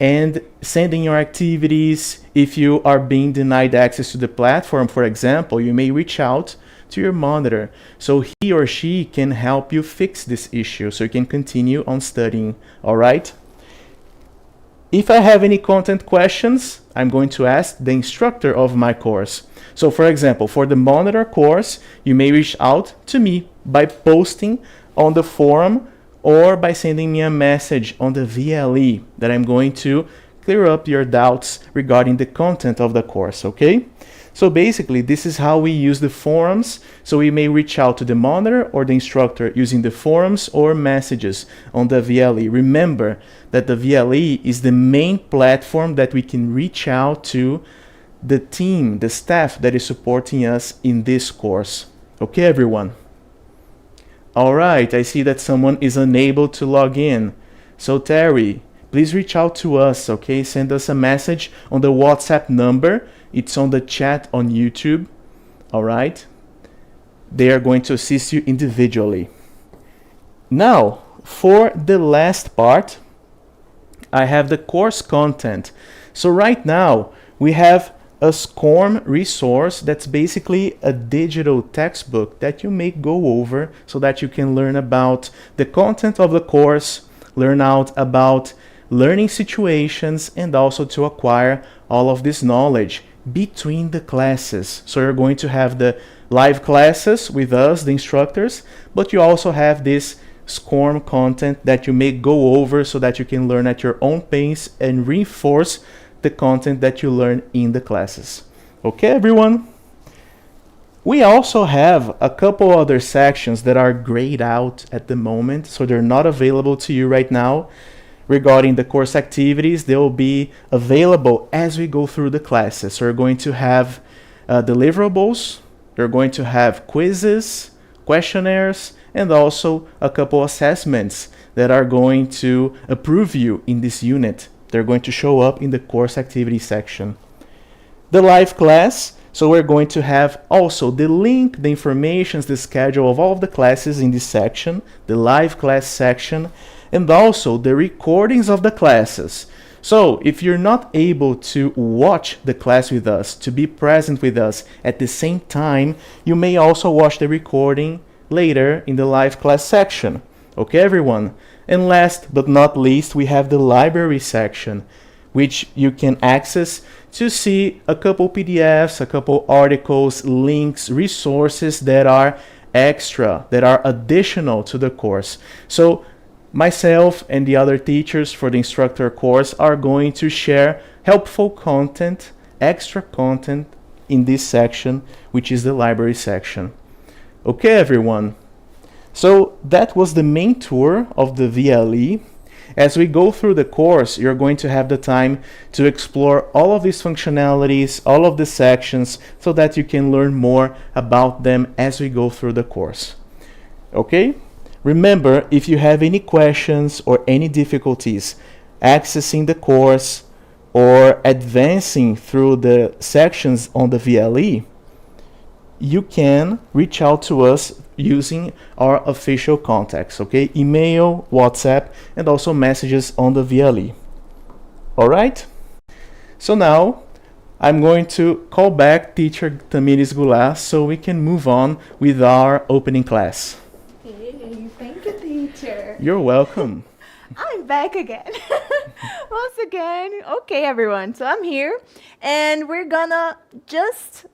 and sending your activities. If you are being denied access to the platform, for example, you may reach out to your monitor so he or she can help you fix this issue so you can continue on studying. All right? If I have any content questions, I'm going to ask the instructor of my course. So for example, for the monitor course, you may reach out to me by posting on the forum or by sending me a message on the VLE that I'm going to clear up your doubts regarding the content of the course, okay? So basically, this is how we use the forums. So we may reach out to the monitor or the instructor using the forums or messages on the VLE. Remember that the VLE is the main platform that we can reach out to the team, the staff that is supporting us in this course. Okay, everyone? All right, I see that someone is unable to log in. So Terry, please reach out to us, okay? Send us a message on the WhatsApp number. It's on the chat on YouTube, all right? They are going to assist you individually. Now, for the last part, I have the course content. So right now, we have a SCORM resource that's basically a digital textbook that you may go over so that you can learn about the content of the course, learn out about learning situations, and also to acquire all of this knowledge between the classes. So you're going to have the live classes with us, the instructors, but you also have this SCORM content that you may go over so that you can learn at your own pace and reinforce the content that you learn in the classes. Okay, everyone? We also have a couple other sections that are grayed out at the moment, so they're not available to you right now. Regarding the course activities, they will be available as we go through the classes. So we're going to have deliverables, we're going to have quizzes, questionnaires, and also a couple assessments that are going to approve you in this unit. They're going to show up in the course activity section. The live class, so we're going to have also the link, the information, the schedule of all of the classes in this section, the live class section, and also the recordings of the classes. So if you're not able to watch the class with us, to be present with us at the same time, you may also watch the recording later in the live class section. Okay, everyone? And last but not least, we have the library section, which you can access to see a couple PDFs, a couple articles, links, resources that are extra, that are additional to the course. So myself and the other teachers for the instructor course are going to share helpful content, extra content in this section, which is the library section. Okay, everyone. So that was the main tour of the VLE. As we go through the course, you're going to have the time to explore all of these functionalities, all of the sections, so that you can learn more about them as we go through the course. Okay? Remember, if you have any questions or any difficulties accessing the course or advancing through the sections on the VLE, you can reach out to us using our official contacts, okay? Email, WhatsApp, and also messages on the VLE. All right? So now I'm going to call back teacher Tamiris Goulart so we can move on with our opening class. Hey, thank you, teacher. You're welcome. I'm back again. Once again. Okay, everyone. So I'm here, and we're gonna just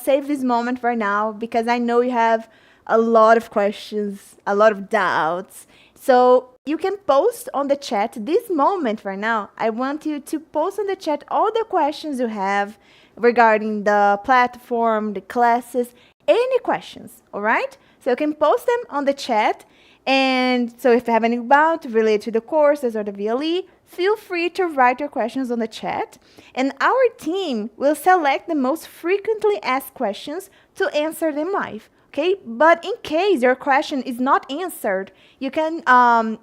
save this moment right now because I know you have a lot of questions, a lot of doubts. So you can post on the chat this moment right now. I want you to post on the chat all the questions you have regarding the platform, the classes, any questions, all right? So you can post them on the chat. And so if you have any doubt related to the courses or the VLE, feel free to write your questions on the chat. And our team will select the most frequently asked questions to answer them live. Okay, but in case your question is not answered, you can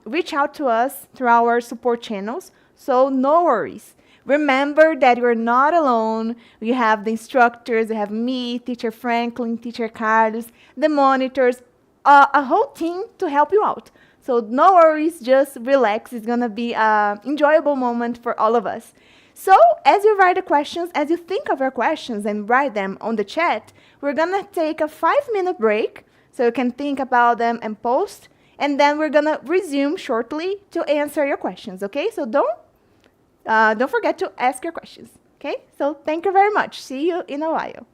reach out to us through our support channels. So no worries. Remember that you're not alone. You have the instructors, you have me, Teacher Franklin, Teacher Carlos, the monitors, a whole team to help you out. So no worries, just relax. It's gonna be an enjoyable moment for all of us. So as you write the questions, as you think of your questions and write them on the chat, we're gonna take a 5-minute break so you can think about them and post. And then we're gonna resume shortly to answer your questions, okay? So don't forget to ask your questions, okay? So thank you very much. See you in a while.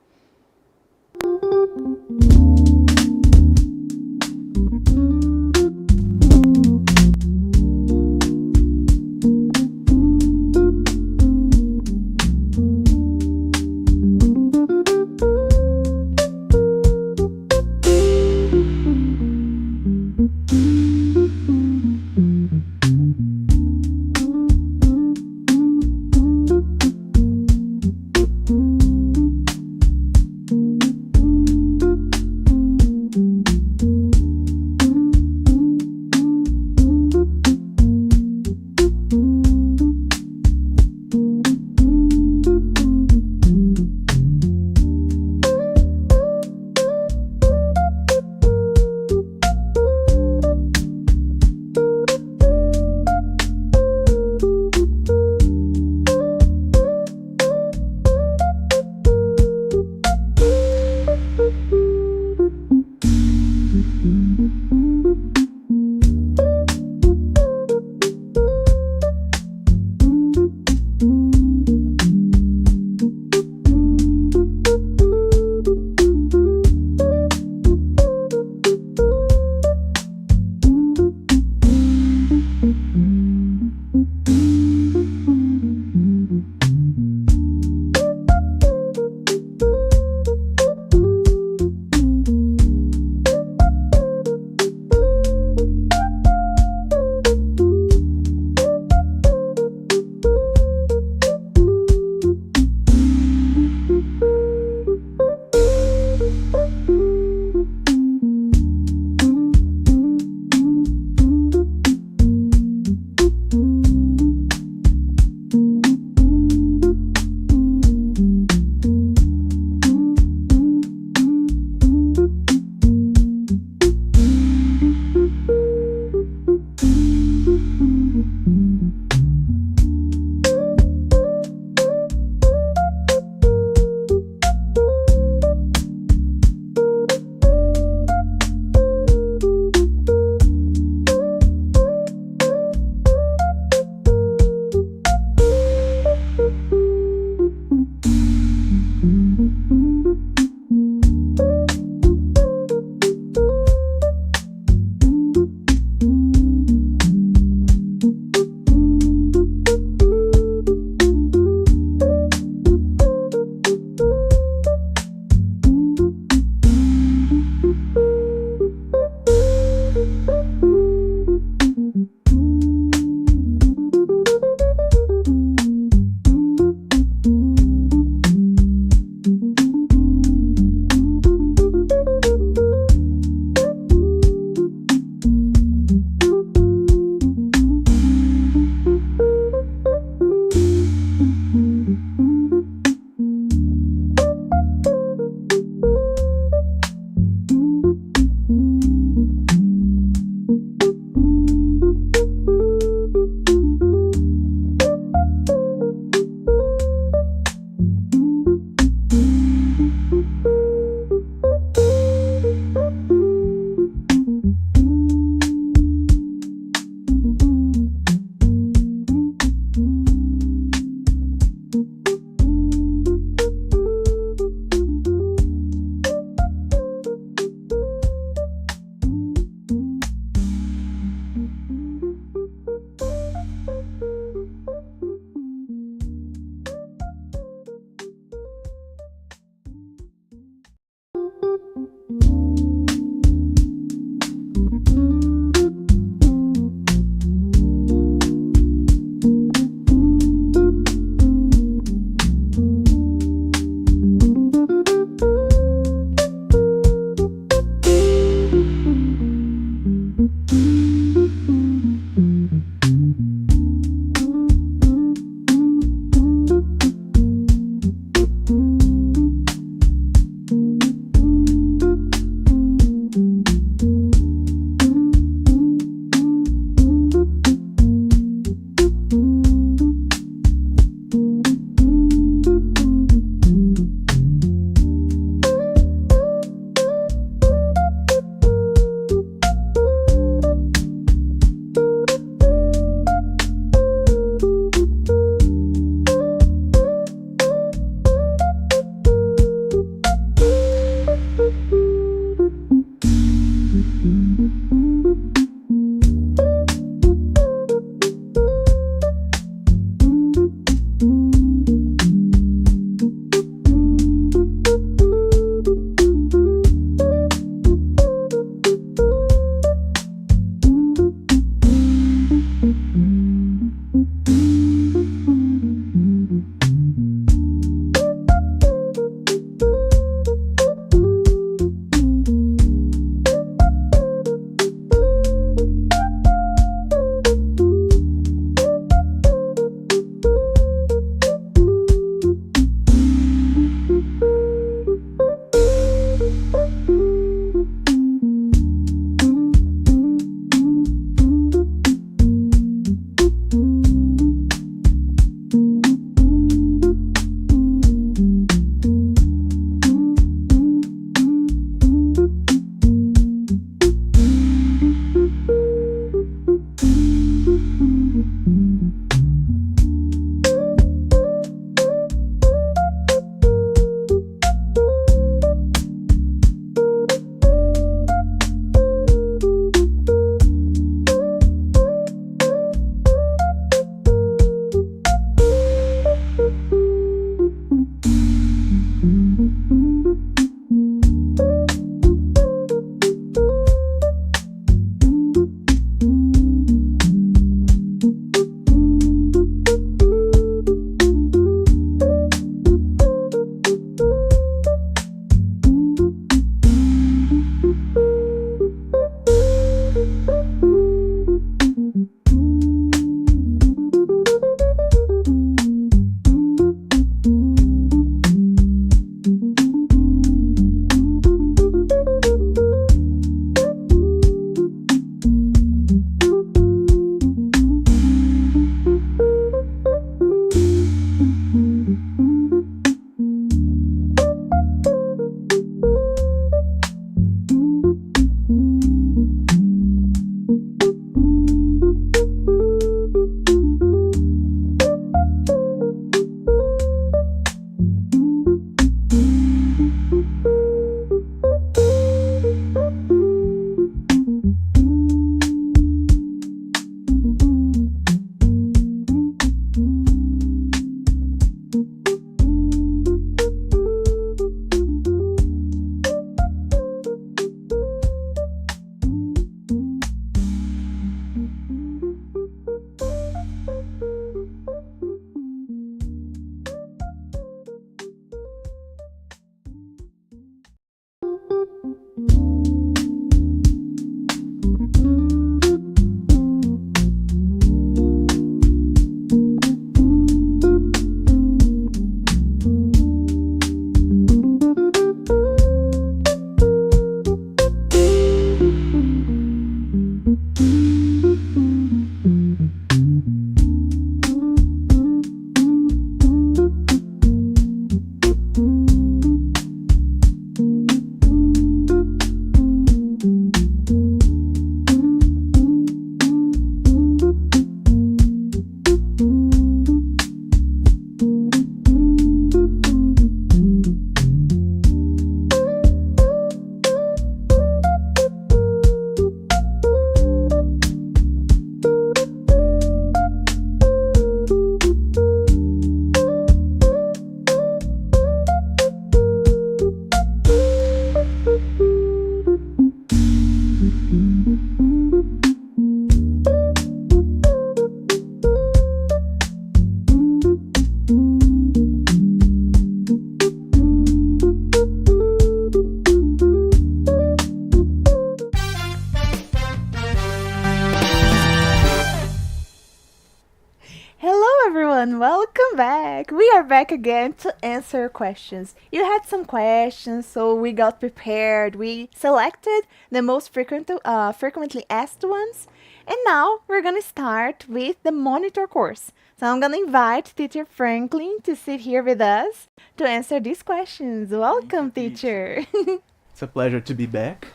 Welcome back. We are back again to answer questions. You had some questions, so we got prepared. We selected the most frequently asked ones, and now we're gonna start with the monitor course. So I'm gonna invite Teacher Franklin to sit here with us to answer these questions. Welcome, teacher. It's a pleasure to be back.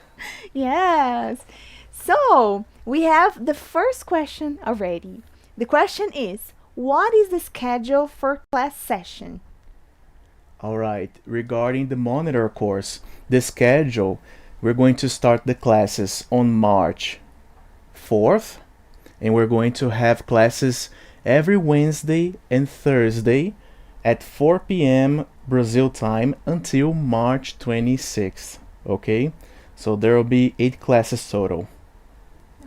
Yes. So we have the first question already. The question is, what is the schedule for class session? All right, regarding the monitor course, the schedule, we're going to start the classes on March 4th, and we're going to have classes every Wednesday and Thursday at 4 p.m. Brazil time until March 26th, okay? So there will be 8 classes total.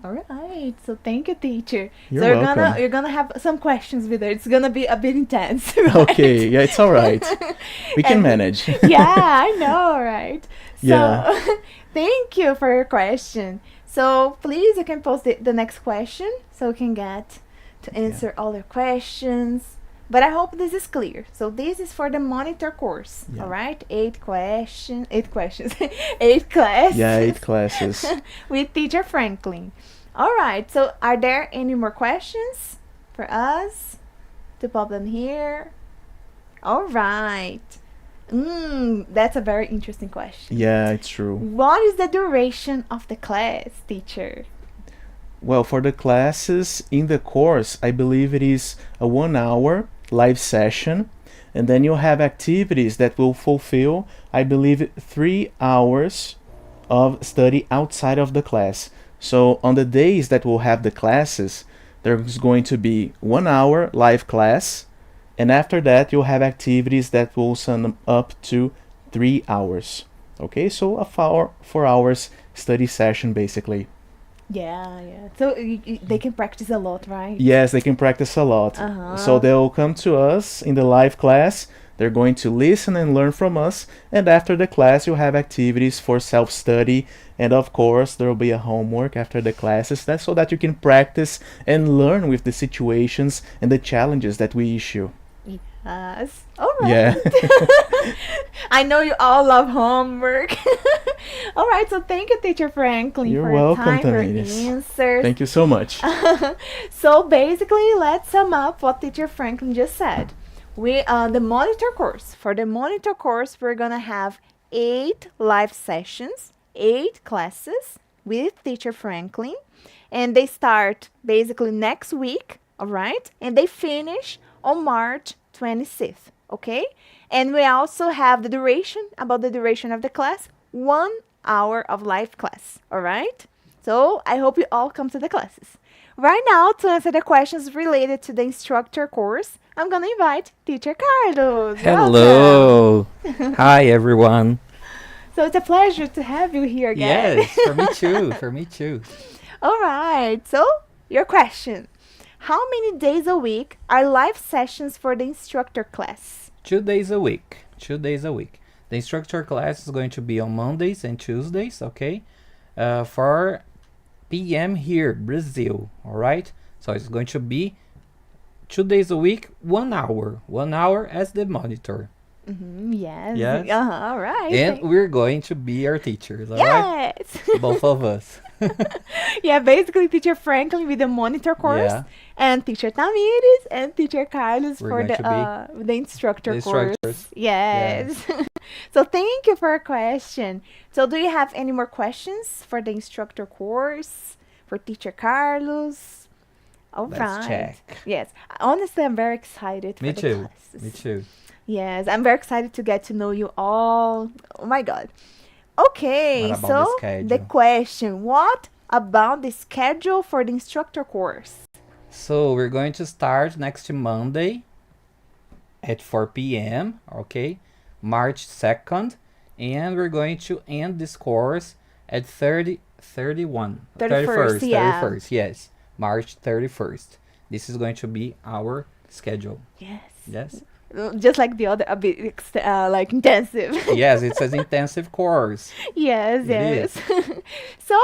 All right. So thank you, teacher. You're so welcome. you're gonna have some questions with her. It's gonna be a bit intense. Right? Okay, yeah, it's all right. We can And- manage. Yeah, I know, right? So Yeah. thank you for your question. So please, you can post the next question so we can get to answer all your questions. But I hope this is clear. So this is for the monitor course. Yeah. All right, 8 questions, 8 classes. Yeah, 8 classes. With Teacher Franklin. All right. So are there any more questions for us to pop them here? All right. That's a very interesting question. Yeah, it's true. What is the duration of the class, teacher? Well, for the classes in the course, I believe it is a 1 hour live session, and then you'll have activities that will fulfill, I believe, 3 hours of study outside of the class. So on the days that we'll have the classes, there's going to be 1 hour live class, and after that you'll have activities that will sum up to 3 hours. Okay, so a 4 hours study session basically. Yeah. So they can practice a lot, right? Yes, they can practice a lot. Uh-huh. So they'll come to us in the live class. They're going to listen and learn from us. And after the class, you'll have activities for self-study. And of course, there will be a homework after the classes. That's so that you can practice and learn with the situations and the challenges that we issue. Yes. All right. Yeah. I know you all love homework. All right. So thank you, Teacher Franklin, You're for your welcome, time, for Tamiris. answers. Thank you so much. So basically, let's sum up what Teacher Franklin just said. The monitor course. For the monitor course, we're gonna have 8 live sessions, 8 classes with Teacher Franklin, and they start basically next week. All right, and they finish on March 26th. Okay, and we also have the duration of the class, 1 hour of live class. All right. So I hope you all come to the classes. Right now, to answer the questions related to the instructor course, I'm gonna invite Teacher Carlos. Welcome. Hello. Hi, everyone. So it's a pleasure to have you here again. Yes, for me too. For me too. All right. So your question: how many days a week are live sessions for the instructor class? 2 days a week. 2 days a week. The instructor class is going to be on Mondays and Tuesdays, okay? 4 p.m. here, Brazil, all right? So it's going to be 2 days a week, 1 hour. 1 hour as the monitor. Yes. Yes. All right. And we're going to be your teachers, all right? Yes. Both of us. Yeah, basically Teacher Franklin with the monitor course, Yeah. and Teacher Tamiris and Teacher Carlos We're for going the instructor the course. instructors. Yes. So thank you for your question. So do you have any more questions for the instructor course for Teacher Carlos? All Let's right. check. Yes. Honestly, I'm very excited for Me the too. classes. Me too. Yes, I'm very excited to get to know you all. Oh my God. Okay, What about so the schedule? question, what about the schedule for the instructor course? So we're going to start next Monday at 4 p.m., okay? March 2nd. And we're going to end this course at 31st, yeah. 31st, yes. March 31st. This is going to be our schedule. Yes. Yes? just like the other, a bit like intensive. Yes, it's an intensive course. Yes, It is. yes. So,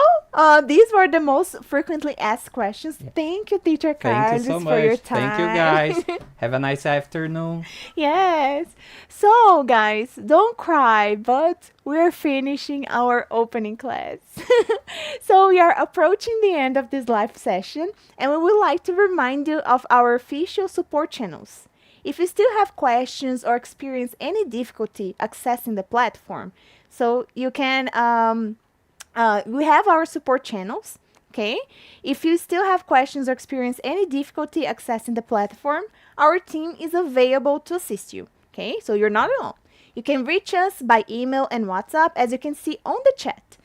these were the most frequently asked questions. Thank you, Teacher Thank you so Carlos, for your much. Thank you, time. guys. Have a nice afternoon. Yes. So, guys, don't cry, but we're finishing our opening class. So, we are approaching the end of this live session, and we would like to remind you of our official support channels. If you still have questions or experience any difficulty accessing the platform, so you can, we have our support channels. Okay. If you still have questions or experience any difficulty accessing the platform, our team is available to assist you. Okay. So you're not alone. You can reach us by email and WhatsApp, as you can see on the chat.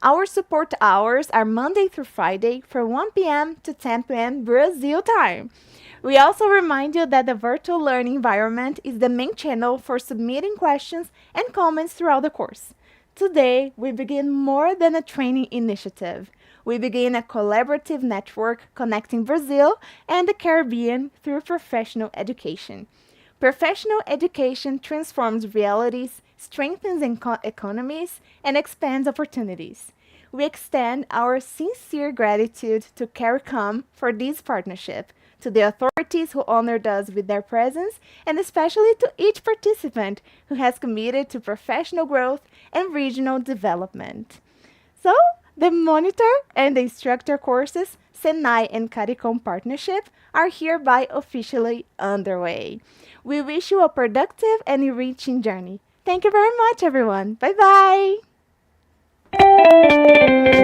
Our support hours are Monday through Friday from 1 p.m. to 10 p.m. Brazil time. We also remind you that the virtual learning environment is the main channel for submitting questions and comments throughout the course. Today, we begin more than a training initiative. We begin a collaborative network connecting Brazil and the Caribbean through professional education. Professional education transforms realities, strengthens economies, and expands opportunities. We extend our sincere gratitude to CARICOM for this partnership, to the authorities who honored us with their presence, and especially to each participant who has committed to professional growth and regional development. So, the monitor and the instructor courses, Senai and CARICOM partnership, are hereby officially underway. We wish you a productive and enriching journey. Thank you very much, everyone. Bye bye.